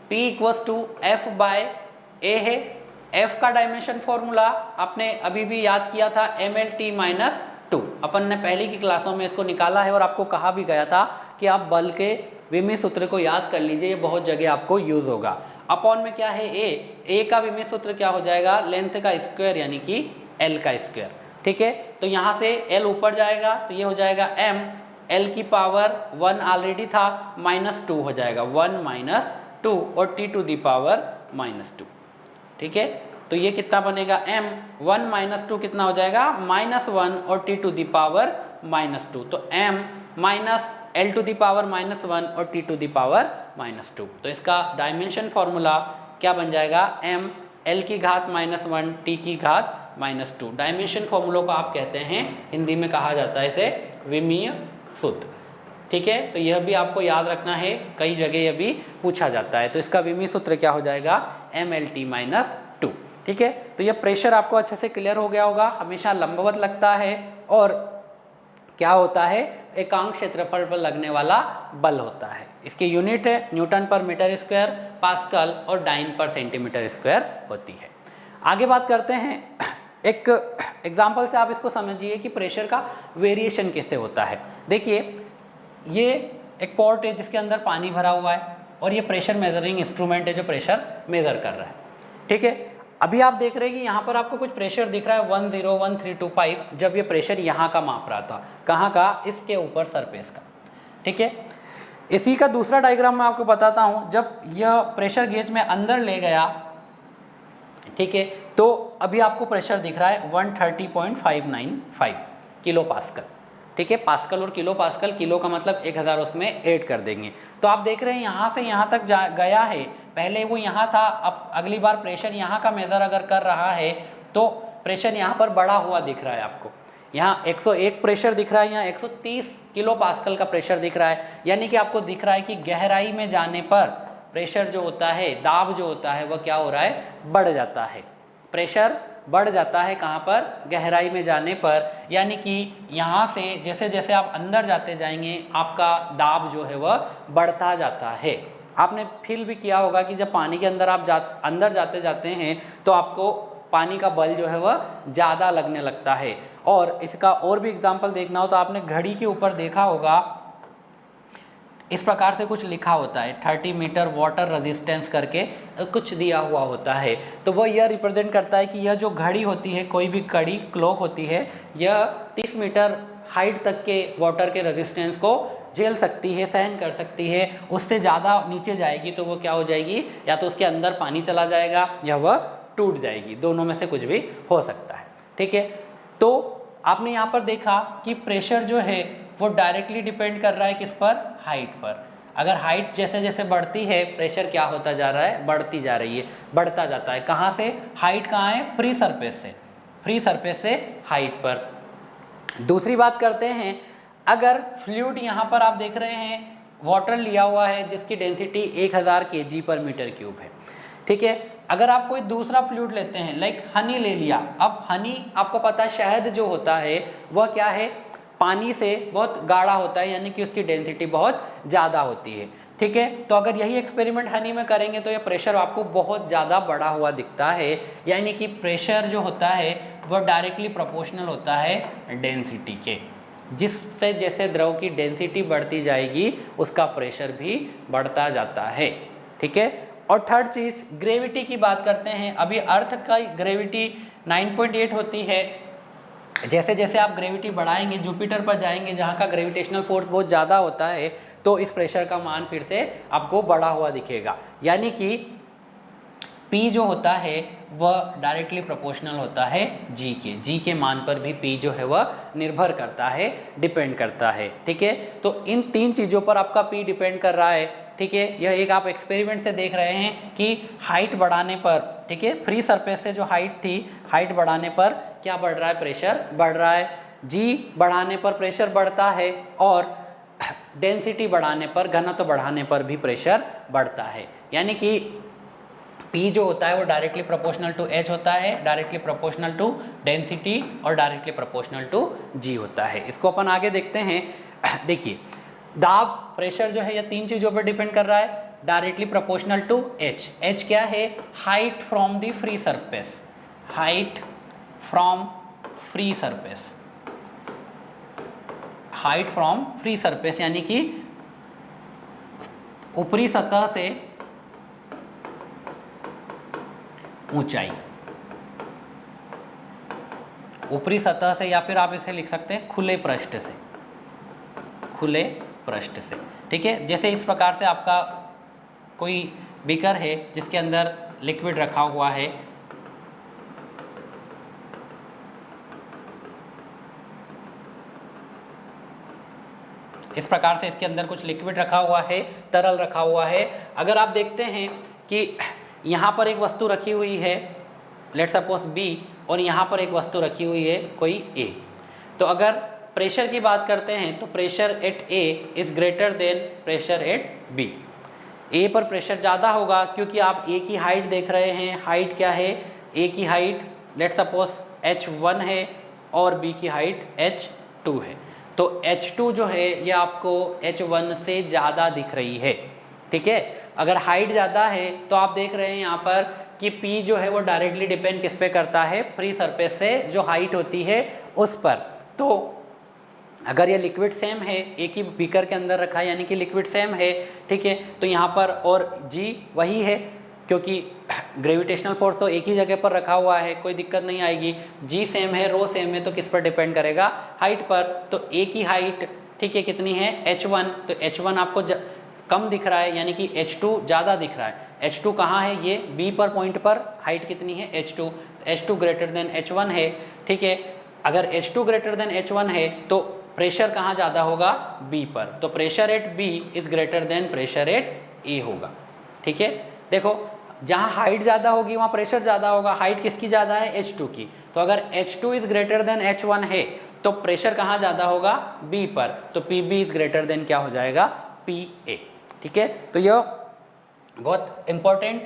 P equals to F by A है। F का डायमेंशन फॉर्मूला आपने अभी भी याद किया था, MLT माइनस 2। अपन ने पहले की क्लासों में इसको निकाला है और आपको कहा भी गया था कि आप बल के विमीय सूत्र को याद कर लीजिए, ये बहुत जगह आपको यूज होगा। अपॉन में क्या है? ए का विमीय सूत्र क्या हो जाएगा? लेंथ का स्क्वायर यानी कि L का स्क्वायर। ठीक है, तो यहाँ से L ऊपर जाएगा तो ये हो जाएगा M, L की पावर 1 ऑलरेडी था, -2 हो जाएगा, 1 माइनस 2 और T टू दी पावर -2। ठीक है, तो ये कितना बनेगा? M 1 माइनस 2 कितना हो जाएगा? -1 और T टू दी पावर -2। तो M minus L to the power -1 और T टू दी पावर -2। तो इसका डायमेंशन फॉर्मूला क्या बन जाएगा? M L की घात -1 T की घात -2। डायमेंशन फॉर्मूलों को आप कहते हैं, हिंदी में कहा जाता है इसे विमीय सूत्र। ठीक है, तो यह भी आपको याद रखना है, कई जगह यह भी पूछा जाता है। तो इसका विमीय सूत्र क्या हो जाएगा? MLT -2। ठीक है, तो यह प्रेशर आपको अच्छे से क्लियर हो गया होगा। हमेशा लंबवत लगता है और क्या होता है? एकांक क्षेत्रफल पर लगने वाला बल होता है। इसकी यूनिट है न्यूटन पर मीटर स्क्वायर, पास्कल और डाइन पर सेंटीमीटर स्क्वायर होती है। आगे बात करते हैं, एक एग्जाम्पल से आप इसको समझिए कि प्रेशर का वेरिएशन कैसे होता है। देखिए, ये एक पॉट है जिसके अंदर पानी भरा हुआ है और ये प्रेशर मेजरिंग इंस्ट्रूमेंट है जो प्रेशर मेजर कर रहा है। ठीक है, अभी आप देख रहे हैं कि यहाँ पर आपको कुछ प्रेशर दिख रहा है 101325, जब ये प्रेशर यहाँ का माप रहा था। कहाँ का? इसके ऊपर सरफेस का। ठीक है, इसी का दूसरा डायग्राम मैं आपको बताता हूँ। जब यह प्रेशर गेज में अंदर ले गया, ठीक है, तो अभी आपको प्रेशर दिख रहा है 130.595 किलो पास्कल। ठीक है, पास्कल और किलो पास्कल, किलो का मतलब 1000 उसमें ऐड कर देंगे। तो आप देख रहे हैं यहाँ से यहाँ तक गया है, पहले वो यहाँ था, अब अगली बार प्रेशर यहाँ का मेज़र अगर कर रहा है तो प्रेशर यहाँ पर बढ़ा हुआ दिख रहा है आपको। यहाँ 101 प्रेशर दिख रहा है, यहाँ 130 किलो पास्कल का प्रेशर दिख रहा है। यानी कि आपको दिख रहा है कि गहराई में जाने पर प्रेशर जो होता है, दाब जो होता है, वह क्या हो रहा है, बढ़ जाता है। प्रेशर बढ़ जाता है कहाँ पर, गहराई में जाने पर। यानी कि यहाँ से जैसे जैसे आप अंदर जाते जाएंगे आपका दाब जो है वह बढ़ता जाता है। आपने फील भी किया होगा कि जब पानी के अंदर आप अंदर जाते जाते हैं तो आपको पानी का बल जो है वह ज़्यादा लगने लगता है। और इसका और भी एग्जाम्पल देखना हो तो आपने घड़ी के ऊपर देखा होगा, इस प्रकार से कुछ लिखा होता है 30 मीटर वाटर रेजिस्टेंस करके कुछ दिया हुआ होता है। तो वह यह रिप्रेजेंट करता है कि यह जो घड़ी होती है, कोई भी घड़ी क्लॉक होती है, यह 30 मीटर हाइट तक के वाटर के रेजिस्टेंस को झेल सकती है, सहन कर सकती है। उससे ज़्यादा नीचे जाएगी तो वो क्या हो जाएगी, या तो उसके अंदर पानी चला जाएगा या वह टूट जाएगी, दोनों में से कुछ भी हो सकता है। ठीक है, तो आपने यहाँ पर देखा कि प्रेशर जो है वो डायरेक्टली डिपेंड कर रहा है किस पर, हाइट पर। अगर हाइट जैसे जैसे बढ़ती है प्रेशर क्या होता जा रहा है, बढ़ती जा रही है, बढ़ता जाता है। कहाँ से, हाइट कहाँ है, फ्री सरफेस से, फ्री सरफेस से हाइट पर। दूसरी बात करते हैं, अगर फ्लूइड यहाँ पर आप देख रहे हैं वाटर लिया हुआ है जिसकी डेंसिटी 1000 kg पर मीटर क्यूब है। ठीक है, अगर आप कोई दूसरा फ्लूइड लेते हैं, लाइक हनी ले लिया। अब हनी आपको पता है शहद जो होता है वह क्या है, पानी से बहुत गाढ़ा होता है, यानी कि उसकी डेंसिटी बहुत ज़्यादा होती है। ठीक है, तो अगर यही एक्सपेरिमेंट हनी में करेंगे तो यह प्रेशर आपको बहुत ज़्यादा बढ़ा हुआ दिखता है। यानी कि प्रेशर जो होता है वह डायरेक्टली प्रोपोर्शनल होता है डेंसिटी के। जिससे जैसे द्रव की डेंसिटी बढ़ती जाएगी उसका प्रेशर भी बढ़ता जाता है। ठीक है, और थर्ड चीज़ ग्रेविटी की बात करते हैं। अभी अर्थ का ग्रेविटी 9.8 होती है। जैसे जैसे आप ग्रेविटी बढ़ाएंगे, जुपिटर पर जाएंगे जहाँ का ग्रेविटेशनल फोर्स बहुत ज़्यादा होता है, तो इस प्रेशर का मान फिर से आपको बढ़ा हुआ दिखेगा। यानी कि P जो होता है वह डायरेक्टली प्रोपोर्शनल होता है G के मान पर भी P जो है वह निर्भर करता है, डिपेंड करता है। ठीक है, तो इन तीन चीज़ों पर आपका P डिपेंड कर रहा है। ठीक है, यह एक आप एक्सपेरिमेंट से देख रहे हैं कि हाइट बढ़ाने पर, ठीक है, फ्री सरफेस से जो हाइट थी, हाइट बढ़ाने पर क्या बढ़ रहा है, प्रेशर बढ़ रहा है। G बढ़ाने पर प्रेशर बढ़ता है और डेंसिटी बढ़ाने पर, घनत्व बढ़ाने पर भी प्रेशर बढ़ता है। यानी कि P जो होता है वो डायरेक्टली प्रोपोर्शनल टू H होता है, डायरेक्टली प्रोपोर्शनल टू डेंसिटी और डायरेक्टली प्रोपोर्शनल टू G होता है। इसको अपन आगे देखते हैं। देखिए, दाब, प्रेशर जो है ये तीन चीज़ों पर डिपेंड कर रहा है। Directly proportional to H। H क्या है, height from the free surface, height from free surface, height from free surface यानी कि ऊपरी सतह से ऊंचाई, ऊपरी सतह से, या फिर आप इसे लिख सकते हैं खुले पृष्ठ से, खुले पृष्ठ से। ठीक है, जैसे इस प्रकार से आपका कोई बीकर है जिसके अंदर लिक्विड रखा हुआ है, इस प्रकार से इसके अंदर कुछ लिक्विड रखा हुआ है, तरल रखा हुआ है। अगर आप देखते हैं कि यहाँ पर एक वस्तु रखी हुई है, लेट्स सपोज B, और यहाँ पर एक वस्तु रखी हुई है कोई A, तो अगर प्रेशर की बात करते हैं तो pressure at A is greater than pressure at B। A पर प्रेशर ज़्यादा होगा क्योंकि आप A की हाइट देख रहे हैं। हाइट क्या है, A की हाइट लेट्स सपोज H1 है और B की हाइट H2 है, तो H2 जो है ये आपको H1 से ज़्यादा दिख रही है। ठीक है, अगर हाइट ज़्यादा है तो आप देख रहे हैं यहाँ पर कि P जो है वो डायरेक्टली डिपेंड किस पे करता है, फ्री सरफेस से जो हाइट होती है उस पर। तो अगर ये लिक्विड सेम है, एक ही बीकर के अंदर रखा है यानी कि लिक्विड सेम है, ठीक है, तो यहाँ पर और G वही है क्योंकि ग्रेविटेशनल फोर्स तो एक ही जगह पर रखा हुआ है, कोई दिक्कत नहीं आएगी। G सेम है, रो सेम है, तो किस पर डिपेंड करेगा, हाइट पर। तो A की हाइट ठीक है कितनी है, H1, तो H1 आपको कम दिख रहा है यानी कि H2 ज़्यादा दिख रहा है। H2 कहाँ है, ये B पर पॉइंट पर हाइट कितनी है, H2, H2 greater than H1 है। ठीक है, अगर H2 ग्रेटर देन H1 है तो प्रेशर कहाँ ज़्यादा होगा, B पर, तो pressure at B is greater than pressure at A होगा। ठीक है, देखो जहाँ हाइट ज़्यादा होगी वहाँ प्रेशर ज़्यादा होगा। हाइट किसकी ज़्यादा है, H2 की, तो अगर H2 is greater than H1 है तो प्रेशर कहाँ ज़्यादा होगा, B पर, तो PB इज ग्रेटर देन क्या हो जाएगा, PA। ठीक है, तो यह बहुत इंपॉर्टेंट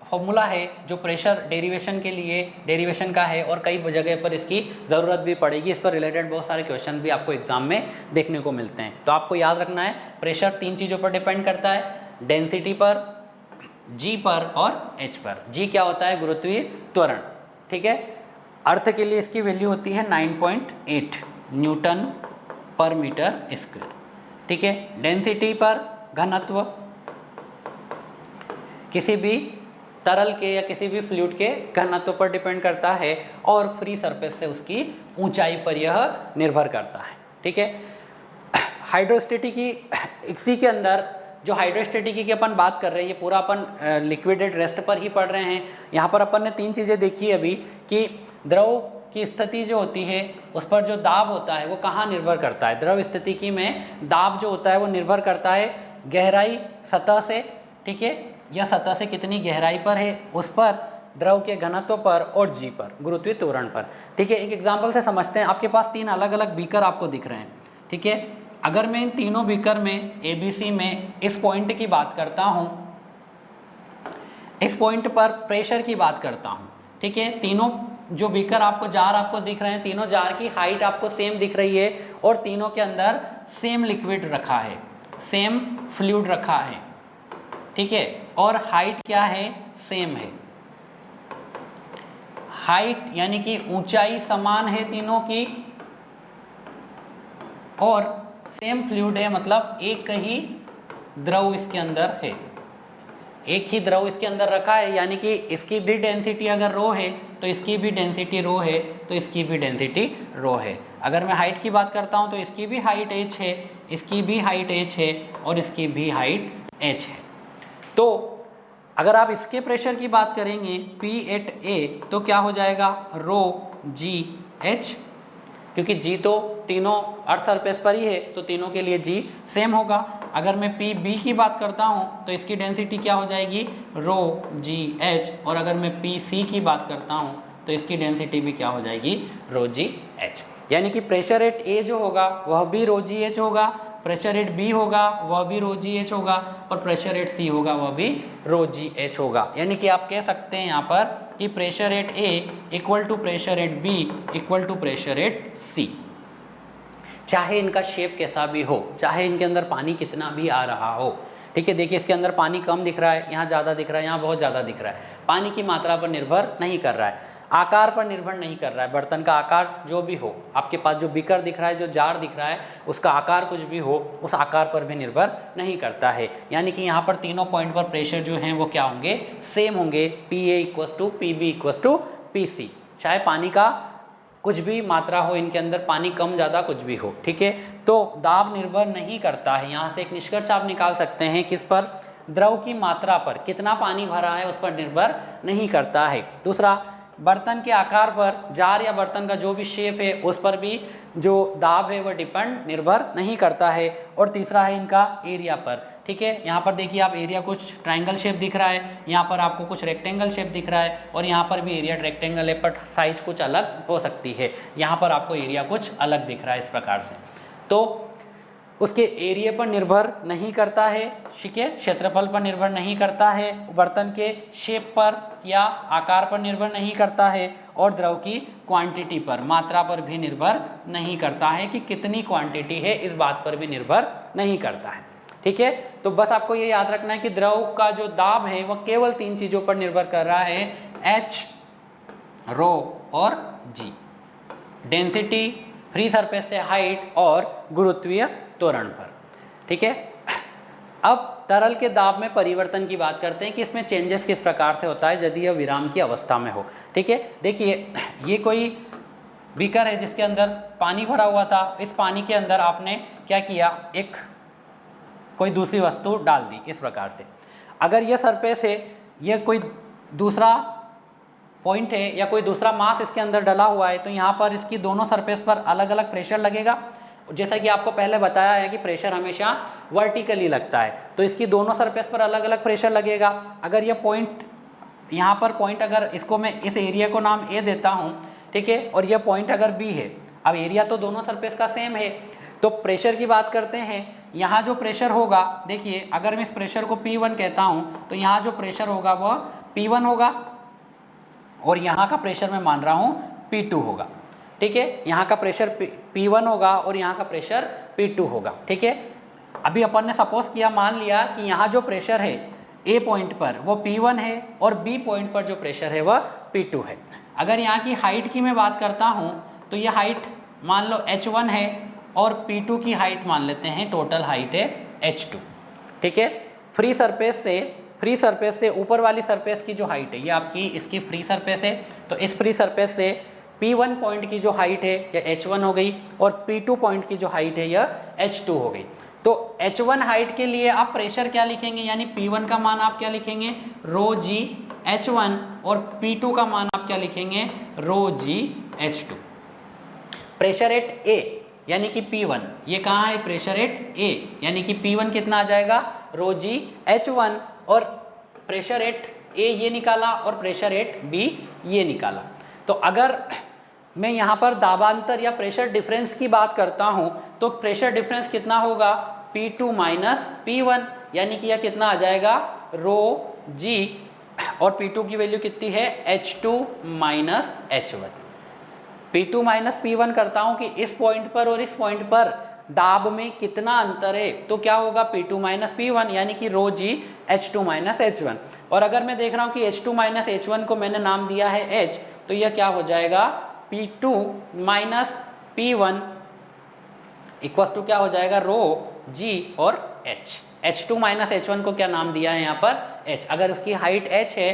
फॉर्मूला है जो प्रेशर डेरिवेशन का है और कई जगह पर इसकी ज़रूरत भी पड़ेगी। इस पर रिलेटेड बहुत सारे क्वेश्चन भी आपको एग्जाम में देखने को मिलते हैं। तो आपको याद रखना है प्रेशर 3 चीज़ों पर डिपेंड करता है, डेंसिटी पर, G पर और H पर। G क्या होता है, गुरुत्वीय त्वरण। ठीक है, अर्थ के लिए इसकी वैल्यू होती है 9.8 न्यूटन पर मीटर स्क्वायर। ठीक है, डेंसिटी पर घनत्व किसी भी तरल के या किसी भी फ्लूइड के घनत्व पर डिपेंड करता है और फ्री सरफेस से उसकी ऊंचाई पर यह निर्भर करता है। ठीक है, हाइड्रोस्टैटिकी इसी के अंदर जो हाइड्रोस्टैटिकी की अपन बात कर रहे हैं, ये पूरा अपन लिक्विड एट रेस्ट पर ही पढ़ रहे हैं। यहाँ पर अपन ने 3 चीज़ें देखी अभी कि द्रव की स्थिति जो होती है उस पर जो दाब होता है वो कहाँ निर्भर करता है। द्रव स्थिति में दाब जो होता है वो निर्भर करता है गहराई सतह से, ठीक है, या सतह से कितनी गहराई पर है उस पर, द्रव के घनत्व पर और G पर, गुरुत्वीय त्वरण पर। ठीक है, एक एग्जांपल से समझते हैं। आपके पास 3 अलग अलग बीकर आपको दिख रहे हैं। ठीक है, अगर मैं इन तीनों बीकर में ABC में इस पॉइंट की बात करता हूँ, इस पॉइंट पर प्रेशर की बात करता हूँ। ठीक है, तीनों जो बीकर आपको जार आपको दिख रहे हैं, तीनों जार की हाइट आपको सेम दिख रही है और तीनों के अंदर सेम लिक्विड रखा है, सेम फ्लूइड रखा है। ठीक है, और हाइट क्या है, सेम है। हाइट यानी कि ऊंचाई समान है तीनों की और सेम फ्लूइड है, मतलब एक ही द्रव इसके अंदर है, एक ही द्रव इसके अंदर रखा है। यानी कि इसकी भी डेंसिटी अगर रो है तो इसकी भी डेंसिटी रो है, तो इसकी भी डेंसिटी रो है। अगर मैं हाइट की बात करता हूं तो इसकी भी हाइट h है, इसकी भी हाइट h है और इसकी भी हाइट h है। तो अगर आप इसके प्रेशर की बात करेंगे P एट A तो क्या हो जाएगा, रो G H, क्योंकि G तो तीनों अर्थ सरफेस पर ही है तो तीनों के लिए G सेम होगा। अगर मैं PB की बात करता हूँ तो इसकी डेंसिटी क्या हो जाएगी, रो G H, और अगर मैं PC की बात करता हूँ तो इसकी डेंसिटी भी क्या हो जाएगी, रो G H। यानी कि प्रेशर एट A जो होगा वह भी रो G H होगा, प्रेशर एट B होगा वह भी रो G H होगा और प्रेशर एट C होगा वह भी रो G H होगा। यानी कि आप कह सकते हैं यहाँ पर कि pressure at A equal to pressure at B equal to pressure at C। चाहे इनका शेप कैसा भी हो, चाहे इनके अंदर पानी कितना भी आ रहा हो। ठीक है, देखिए इसके अंदर पानी कम दिख रहा है, यहाँ ज़्यादा दिख रहा है, यहाँ बहुत ज़्यादा दिख रहा है। पानी की मात्रा पर निर्भर नहीं कर रहा है, आकार पर निर्भर नहीं कर रहा है। बर्तन का आकार जो भी हो, आपके पास जो बीकर दिख रहा है, जो जार दिख रहा है, उसका आकार कुछ भी हो, उस आकार पर भी निर्भर नहीं करता है। यानी कि यहाँ पर तीनों पॉइंट पर प्रेशर जो हैं वो क्या होंगे, सेम होंगे। PA equals to PB equals to PC। चाहे पानी का कुछ भी मात्रा हो, इनके अंदर पानी कम ज़्यादा कुछ भी हो। ठीक है, तो दाब निर्भर नहीं करता है। यहाँ से एक निष्कर्ष आप निकाल सकते हैं, किस पर, द्रव की मात्रा पर, कितना पानी भरा है उस पर निर्भर नहीं करता है। दूसरा, बर्तन के आकार पर, जार या बर्तन का जो भी शेप है उस पर भी जो दाब है वह डिपेंड निर्भर नहीं करता है। और तीसरा है इनका एरिया पर। ठीक है, यहाँ पर देखिए आप एरिया कुछ ट्रायंगल शेप दिख रहा है, यहाँ पर आपको कुछ रेक्टेंगल शेप दिख रहा है और यहाँ पर भी एरिया रेक्टेंगल है पर साइज कुछ अलग हो सकती है। यहाँ पर आपको एरिया कुछ अलग दिख रहा है इस प्रकार से। तो उसके एरिया पर निर्भर नहीं करता है, ठीक है, क्षेत्रफल पर निर्भर नहीं करता है, बर्तन के शेप पर या आकार पर निर्भर नहीं करता है और द्रव की क्वांटिटी पर, मात्रा पर भी निर्भर नहीं करता है कि कितनी क्वांटिटी है, इस बात पर भी निर्भर नहीं करता है। ठीक है, तो बस आपको ये याद रखना है कि द्रव का जो दाब है वह केवल 3 चीज़ों पर निर्भर कर रहा है, H, रो और G, डेंसिटी, फ्री सरफेस से हाइट और गुरुत्वीय त्वरण पर। ठीक है, अब तरल के दाब में परिवर्तन की बात करते हैं कि इसमें चेंजेस किस प्रकार से होता है यदि यह विराम की अवस्था में हो। ठीक है, देखिए ये कोई बीकर है जिसके अंदर पानी भरा हुआ था। इस पानी के अंदर आपने क्या किया, एक कोई दूसरी वस्तु डाल दी इस प्रकार से। अगर यह सरफेस है, यह कोई दूसरा पॉइंट है या कोई दूसरा मास इसके अंदर डला हुआ है, तो यहाँ पर इसकी दोनों सरफेस पर अलग अलग प्रेशर लगेगा। जैसा कि आपको पहले बताया है कि प्रेशर हमेशा वर्टिकली लगता है, तो इसकी दोनों सरफेस पर अलग अलग प्रेशर लगेगा। अगर यह पॉइंट, यहाँ पर पॉइंट, अगर इसको मैं इस एरिया को नाम A देता हूँ, ठीक है, और यह पॉइंट अगर बी है, अब एरिया तो दोनों सरफेस का सेम है, तो प्रेशर की बात करते हैं। यहाँ जो प्रेशर होगा, देखिए अगर मैं इस प्रेशर को P1 कहता हूँ तो यहाँ जो प्रेशर होगा वह P1 होगा, और यहाँ का प्रेशर मैं मान रहा हूँ P2 होगा, ठीक है। यहाँ का प्रेशर P1 होगा और यहाँ का प्रेशर P2 होगा, ठीक है। अभी अपन ने सपोज किया, मान लिया कि यहाँ जो प्रेशर है A पॉइंट पर वो P1 है और B पॉइंट पर जो प्रेशर है वह P2 है। अगर यहाँ की हाइट की मैं बात करता हूँ तो ये हाइट मान लो H1 है और P2 की हाइट मान लेते हैं, टोटल हाइट है H2, ठीक है। फ्री सरफेस से ऊपर वाली सरफेस की जो हाइट है, ये आपकी इसकी फ्री सरफेस है, तो इस फ्री सरफेस से P1 पॉइंट की जो हाइट है यह H1 हो गई और P2 पॉइंट की जो हाइट है यह H2 हो गई। तो H1 हाइट के लिए आप प्रेशर क्या लिखेंगे, यानी P1 का मान आप क्या लिखेंगे, रो जी H1, और P2 का मान आप क्या लिखेंगे, रो जी H2। प्रेशर एट A यानी कि P1, ये कहाँ है, प्रेशर एट A यानी कि P1 कितना आ जाएगा, रो जी H1, और प्रेशर एट A ये निकाला और प्रेशर एट B ये निकाला। तो अगर मैं यहाँ पर दाबांतर या प्रेशर डिफरेंस की बात करता हूँ तो प्रेशर डिफरेंस कितना होगा, P2 माइनस P1, यानी कि यह कितना आ जाएगा, रो जी, और P2 की वैल्यू कितनी है, H2 minus H1। P2 minus P1 करता हूँ कि इस पॉइंट पर और इस पॉइंट पर दाब में कितना अंतर है, तो क्या होगा, P2 माइनस P1, यानी कि रो जी H2 माइनस H1। और अगर मैं देख रहा हूँ कि H2 माइनस H1 को मैंने नाम दिया है H, तो यह क्या हो जाएगा, P2 minus P1 equal to क्या हो जाएगा, रो जी और H। H2 माइनस H1 को क्या नाम दिया है यहाँ पर, H। अगर उसकी हाइट H है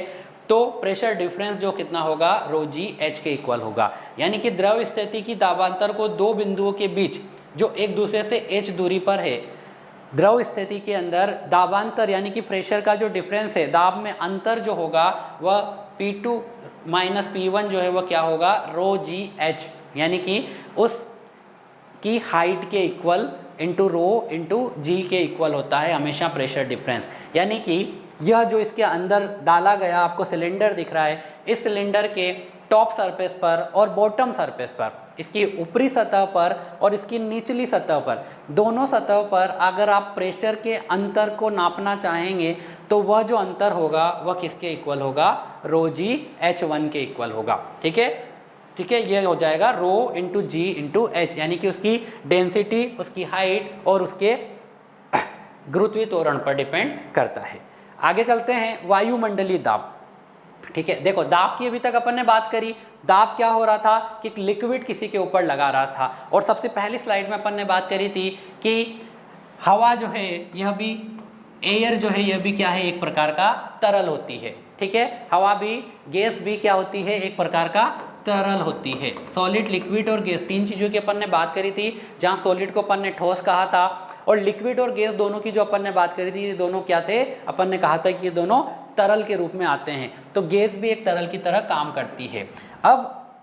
तो प्रेशर डिफरेंस जो कितना होगा, रो जी H के इक्वल होगा। यानी कि द्रव स्थिति की दाबांतर को दो बिंदुओं के बीच जो एक दूसरे से H दूरी पर है, द्रव स्थिति के अंदर दाबांतर यानी कि प्रेशर का जो डिफरेंस है, दाब में अंतर जो होगा वह P2 माइनस P1 जो है वह क्या होगा, रो जी H, यानी कि उस की हाइट के इक्वल इंटू रो इंटू जी के इक्वल होता है हमेशा प्रेशर डिफरेंस। यानी कि यह जो इसके अंदर डाला गया आपको सिलेंडर दिख रहा है, इस सिलेंडर के टॉप सरफेस पर और बॉटम सरफेस पर, इसकी ऊपरी सतह पर और इसकी निचली सतह पर, दोनों सतह पर अगर आप प्रेशर के अंतर को नापना चाहेंगे तो वह जो अंतर होगा वह किसके इक्वल होगा, रो जी H1 के इक्वल होगा, ठीक है। ठीक है, ये हो जाएगा रो इंटू जी इंटू एच, यानी कि उसकी डेंसिटी, उसकी हाइट और उसके गुरुत्वीय त्वरण पर डिपेंड करता है। आगे चलते हैं, वायुमंडलीय दाब। ठीक है, देखो दाब की अभी तक अपन ने बात करी। दाब क्या हो रहा था कि लिक्विड किसी के ऊपर लगा रहा था, और सबसे पहली स्लाइड में अपन ने बात करी थी कि हवा जो है यह भी, एयर जो है यह भी क्या है, एक प्रकार का तरल होती है। ठीक है, हवा भी, गैस भी क्या होती है, एक प्रकार का तरल होती है। सॉलिड, लिक्विड और गैस, तीन चीज़ों की अपन ने बात करी थी, जहाँ सॉलिड को अपन ने ठोस कहा था और लिक्विड और गैस दोनों की जो अपन ने बात करी थी, ये दोनों क्या थे, अपन ने कहा था कि ये दोनों तरल के रूप में आते हैं। तो गैस भी एक तरल की तरह काम करती है। अब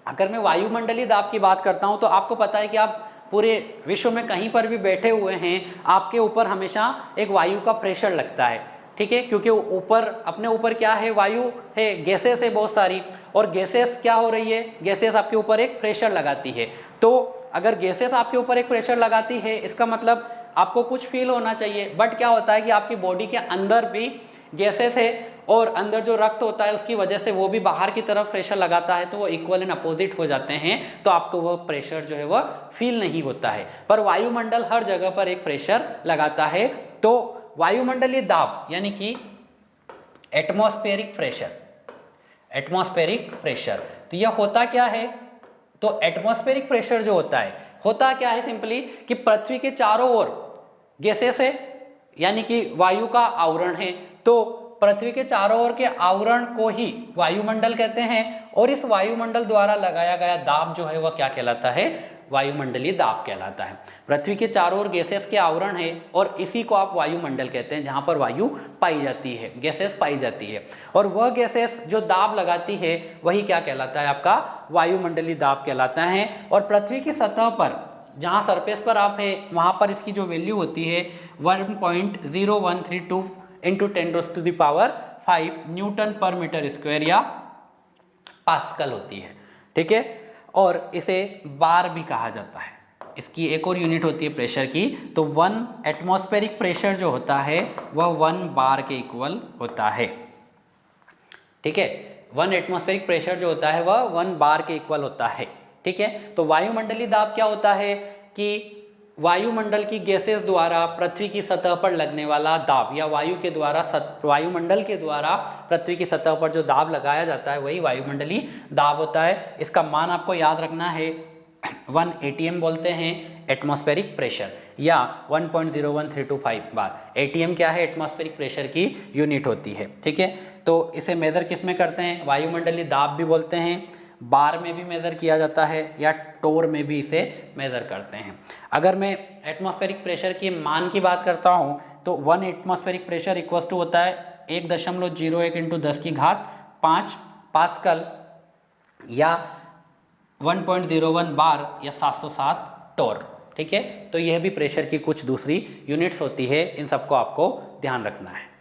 अगर मैं वायुमंडलीय दाब की बात करता हूँ तो आपको पता है कि आप पूरे विश्व में कहीं पर भी बैठे हुए हैं, आपके ऊपर हमेशा एक वायु का प्रेशर लगता है। ठीक है, क्योंकि ऊपर, अपने ऊपर क्या है, वायु है, गैसेस है बहुत सारी, और गैसेस क्या हो रही है, गैसेस आपके ऊपर एक प्रेशर लगाती है। तो अगर गैसेस आपके ऊपर एक प्रेशर लगाती है, इसका मतलब आपको कुछ फील होना चाहिए। बट क्या होता है कि आपकी बॉडी के अंदर भी गैसेस है और अंदर जो रक्त होता है उसकी वजह से वो भी बाहर की तरफ प्रेशर लगाता है, तो वो इक्वल एंड अपोजिट हो जाते हैं, तो आपको वो प्रेशर जो है वह फील नहीं होता है। पर वायुमंडल हर जगह पर एक प्रेशर लगाता है। तो वायुमंडलीय दाब यानी कि एटमॉस्फेरिक प्रेशर, एटमॉस्फेरिक प्रेशर, तो यह होता क्या है, तो एटमॉस्फेरिक प्रेशर जो होता क्या है सिंपली कि पृथ्वी के चारों ओर गैसेस है, यानी कि वायु का आवरण है, तो पृथ्वी के चारों ओर के आवरण को ही वायुमंडल कहते हैं, और इस वायुमंडल द्वारा लगाया गया दाब जो है वह क्या कहलाता है, वायुमंडलीय दाब कहलाता है। पृथ्वी के चारों ओर गैसेस के आवरण है और इसी को आप वायुमंडल कहते हैं, जहां पर वायु पाई जाती है, गैसेस पाई जाती है, और वह गैसेस जो दाब लगाती है वही क्या कहलाता है, आपका वायुमंडलीय दाब कहलाता है। और पृथ्वी की सतह पर जहां सरफेस पर आप है वहां पर इसकी जो वैल्यू होती है 1.0132 इंटू 10⁵ न्यूटन पर मीटर स्क्वायर या पास्कल होती है। ठीक है। और इसे बार भी कहा जाता है। इसकी एक और यूनिट होती है प्रेशर की, तो 1 एटमॉस्फेरिक प्रेशर जो होता है वह 1 बार के इक्वल होता है। ठीक है, 1 एटमॉस्फेरिक प्रेशर जो होता है वह 1 बार के इक्वल होता है। ठीक है, तो वायुमंडलीय दाब क्या होता है कि वायुमंडल की गैसेस द्वारा पृथ्वी की सतह पर लगने वाला दाब, या वायुमंडल के द्वारा पृथ्वी की सतह पर जो दाब लगाया जाता है वही वायुमंडलीय दाब होता है। इसका मान आपको याद रखना है, 1 ATM बोलते हैं एटमॉस्फेरिक प्रेशर, या 1.01325 बार। ATM क्या है? एटमॉस्फेरिक प्रेशर की यूनिट होती है। ठीक है, तो इसे मेज़र किस में करते हैं? वायुमंडलीय दाब भी बोलते हैं, बार में भी मेज़र किया जाता है, या टोर में भी इसे मेज़र करते हैं। अगर मैं एटमॉस्फेरिक प्रेशर की मान की बात करता हूँ तो 1 एटमॉस्फेरिक प्रेशर इक्वल टू होता है 1.01 × 10⁵ पास्कल, या 1.01 बार, या 707 टोर। ठीक है, तो यह भी प्रेशर की कुछ दूसरी यूनिट्स होती है, इन सबको आपको ध्यान रखना है।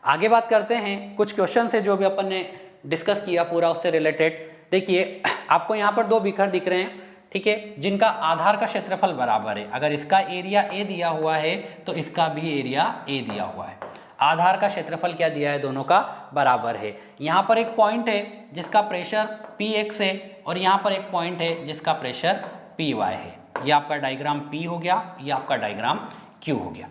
आगे बात करते हैं, कुछ क्वेश्चन है जो भी अपन ने डिस्कस किया पूरा उससे रिलेटेड। देखिए, आपको यहाँ पर 2 बीकर दिख रहे हैं, ठीक है, जिनका आधार का क्षेत्रफल बराबर है। अगर इसका एरिया A दिया हुआ है तो इसका भी एरिया A दिया हुआ है। आधार का क्षेत्रफल क्या दिया है? दोनों का बराबर है। यहाँ पर एक पॉइंट है जिसका प्रेशर Px है, और यहाँ पर एक पॉइंट है जिसका प्रेशर Py है। ये आपका डायग्राम P हो गया, ये आपका डायग्राम Q हो गया।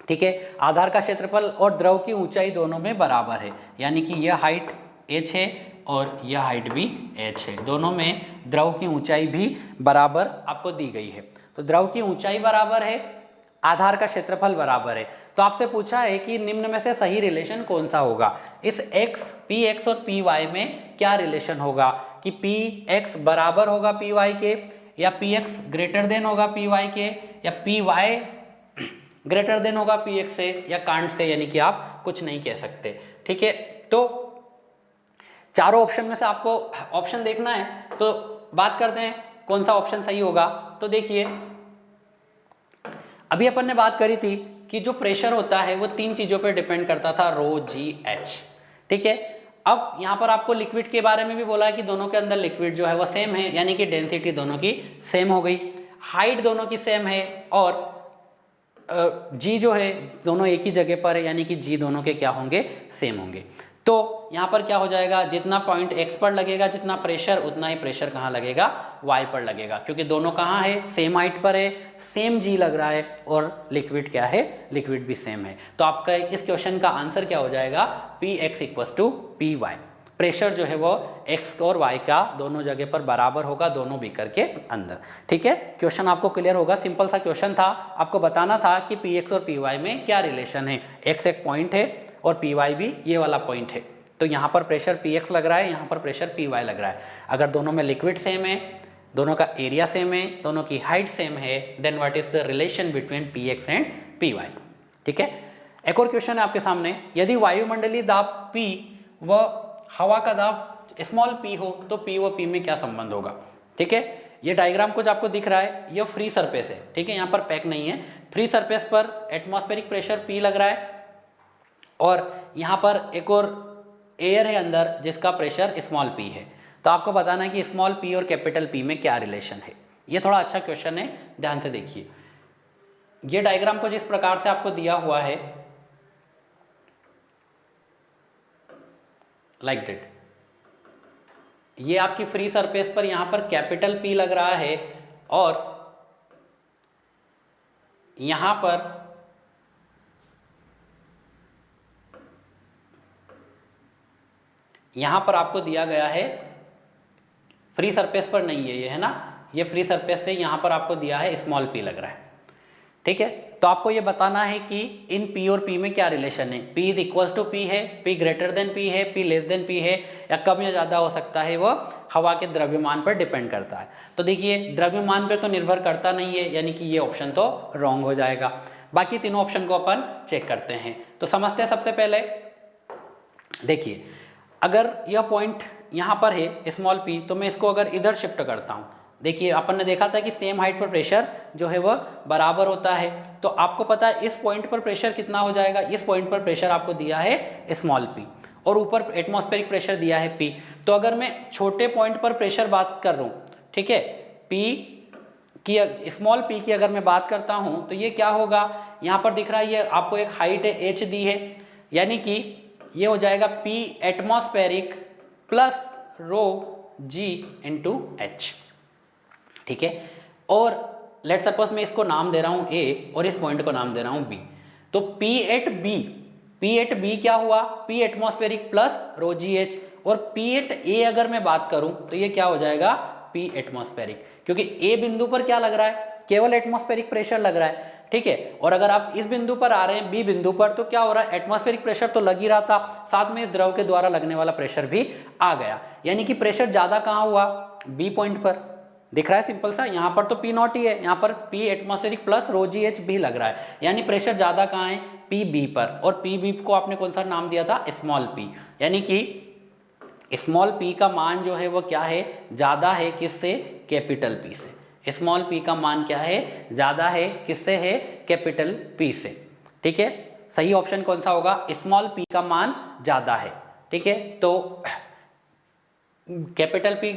ठीक है, आधार का क्षेत्रफल और द्रव की ऊंचाई दोनों में बराबर है, यानी कि यह हाइट h है और यह हाइट भी h है। दोनों में द्रव की ऊंचाई भी बराबर आपको दी गई है। तो द्रव की ऊंचाई बराबर है, आधार का क्षेत्रफल बराबर है। तो आपसे पूछा है कि निम्न में से सही रिलेशन कौन सा होगा? इस Px और Py में क्या रिलेशन होगा कि Px बराबर होगा Py के, या Px ग्रेटर देन होगा Py के, या Py ग्रेटर देन होगा Px से, या कांट से, यानी कि आप कुछ नहीं कह सकते। ठीक है, तो चारों ऑप्शन में से आपको ऑप्शन देखना है, तो बात करते हैं कौन सा ऑप्शन सही होगा। तो देखिए, अभी अपन ने बात करी थी कि जो प्रेशर होता है वो 3 चीजों पर डिपेंड करता था, रो, जी, एच। ठीक है, अब यहाँ पर आपको लिक्विड के बारे में भी बोला है कि दोनों के अंदर लिक्विड जो है वो सेम है, यानी कि डेंसिटी दोनों की सेम हो गई, हाइट दोनों की सेम है, और जी जो है दोनों एक ही जगह पर है, यानी कि जी दोनों के क्या होंगे? सेम होंगे। तो यहाँ पर क्या हो जाएगा? जितना पॉइंट एक्स पर लगेगा जितना प्रेशर, उतना ही प्रेशर कहाँ लगेगा? वाई पर लगेगा, क्योंकि दोनों कहाँ है? सेम हाइट पर है, सेम जी लग रहा है, और लिक्विड क्या है? लिक्विड भी सेम है। तो आपका इस क्वेश्चन का आंसर क्या हो जाएगा? Px equal to Py। Pressure जो है वो x और y का दोनों जगह पर बराबर होगा, दोनों बीकर के अंदर। ठीक है, क्वेश्चन आपको क्लियर होगा। सिंपल सा क्वेश्चन था, आपको बताना था कि Px और Py में क्या रिलेशन है। x एक पॉइंट है और Py भी ये वाला पॉइंट है, तो यहाँ पर प्रेशर Px लग रहा है, यहाँ पर प्रेशर Py लग रहा है। अगर दोनों में लिक्विड सेम है, दोनों का एरिया सेम है, दोनों की हाइट सेम है, then what is the relation between Px and Py। ठीक है, एक और क्वेश्चन है आपके सामने, यदि वायुमंडलीय दाब P व हवा का दाब स्मॉल p हो तो P व P में क्या संबंध होगा? ठीक है, ये डायग्राम कुछ आपको दिख रहा है, ये फ्री सरफेस है। ठीक है, यहाँ पर पैक नहीं है, फ्री सरफेस पर एटमॉस्फेरिक प्रेशर P लग रहा है, और यहाँ पर एक और एयर है अंदर जिसका प्रेशर स्मॉल p है। तो आपको बताना है कि स्मॉल p और कैपिटल P में क्या रिलेशन है। ये थोड़ा अच्छा क्वेश्चन है, ध्यान से देखिए। ये डायग्राम कुछ इस प्रकार से आपको दिया हुआ है, लाइक दैट। ये आपकी फ्री सरफेस पर यहाँ पर कैपिटल P लग रहा है, और यहाँ पर आपको दिया गया है, फ्री सरफेस पर नहीं है ये, है ना, ये फ्री सरफेस से यहाँ पर आपको दिया है स्मॉल p लग रहा है। ठीक है, तो आपको ये बताना है कि इन P और P में क्या रिलेशन है। P is equal to P है, P ग्रेटर देन P है, P लेस देन P है, या कम या ज़्यादा हो सकता है, वो हवा के द्रव्यमान पर डिपेंड करता है। तो देखिए, द्रव्यमान पर तो निर्भर करता नहीं है, यानी कि ये ऑप्शन तो रॉन्ग हो जाएगा। बाकी तीनों ऑप्शन को अपन चेक करते हैं। तो समझते हैं, सबसे पहले देखिए, अगर यह पॉइंट यहाँ पर है स्मॉल p, तो मैं इसको अगर इधर शिफ्ट करता हूँ, देखिए अपन ने देखा था कि सेम हाइट पर प्रेशर जो है वह बराबर होता है। तो आपको पता है इस पॉइंट पर प्रेशर कितना हो जाएगा? इस पॉइंट पर प्रेशर आपको दिया है स्मॉल p, और ऊपर एटमॉस्फेरिक प्रेशर दिया है P। तो अगर मैं छोटे पॉइंट पर प्रेशर बात कर रहा हूँ, ठीक है, पी की, स्मॉल पी की अगर मैं बात करता हूँ तो ये क्या होगा, यहाँ पर दिख रहा है ये आपको एक हाइट है एच दी है, यानी कि ये हो जाएगा पी एटमॉस्फेरिक प्लस रो जी इंटू एच, ठीक है। और लेट सपोज मैं इसको नाम दे रहा हूँ ए और इस पॉइंट को नाम दे रहा हूँ बी, तो पी एट बी क्या हुआ, पी एटमॉस्फेरिक प्लस रो जी एच, और पी एट ए अगर मैं बात करूं तो ये क्या हो जाएगा, पी एटमॉस्फेरिक, क्योंकि ए बिंदु पर क्या लग रहा है, केवल एटमॉस्फेरिक प्रेशर लग रहा है, ठीक है। और अगर आप इस बिंदु पर आ रहे हैं बी बिंदु पर, तो क्या हो रहा है, एटमॉस्फेरिक प्रेशर तो लग ही रहा था, साथ में द्रव के द्वारा लगने वाला प्रेशर भी आ गया, यानी कि प्रेशर ज्यादा कहाँ हुआ, बी पॉइंट पर। दिख रहा है सिंपल सा, यहाँ पर तो पी नॉट ही है, यहाँ पर पी एटमॉस्फेरिक प्लस रो जी एच भी लग रहा है, यानी प्रेशर ज्यादा कहाँ है, पी बी पर, और पी बी को आपने कौन सा नाम दिया था, स्मॉल पी, यानी कि स्मॉल पी का मान जो है वो क्या है, ज्यादा है किससे, कैपिटल पी से। स्मॉल पी का मान क्या है, ज्यादा है किससे है, कैपिटल पी से, ठीक है। सही ऑप्शन कौन सा होगा, स्मॉल पी का मान ज्यादा है, ठीक है। तो कैपिटल पी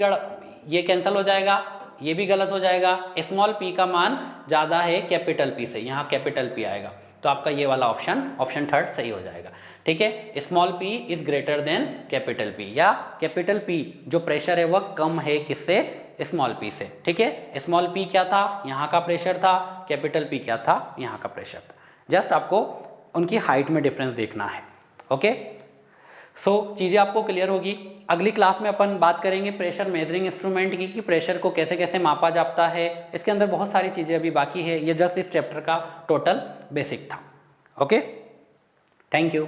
ये कैंसिल हो जाएगा, ये भी गलत हो जाएगा, स्मॉल पी का मान ज्यादा है कैपिटल पी से, यहाँ कैपिटल पी आएगा, तो आपका ये वाला ऑप्शन थर्ड सही हो जाएगा, ठीक है। Small P is greater than capital P, या कैपिटल पी जो प्रेशर है वह कम है किससे, स्मॉल पी से, ठीक है। स्मॉल पी क्या था, यहाँ का प्रेशर था, कैपिटल पी क्या था, यहाँ का प्रेशर था। जस्ट आपको उनकी हाइट में डिफरेंस देखना है, ओके। सो चीज़ें आपको क्लियर होगी। अगली क्लास में अपन बात करेंगे प्रेशर मेजरिंग इंस्ट्रूमेंट की, कि प्रेशर को कैसे कैसे मापा जाता है। इसके अंदर बहुत सारी चीज़ें अभी बाकी है, ये जस्ट इस चैप्टर का टोटल बेसिक था, ओके। Thank you.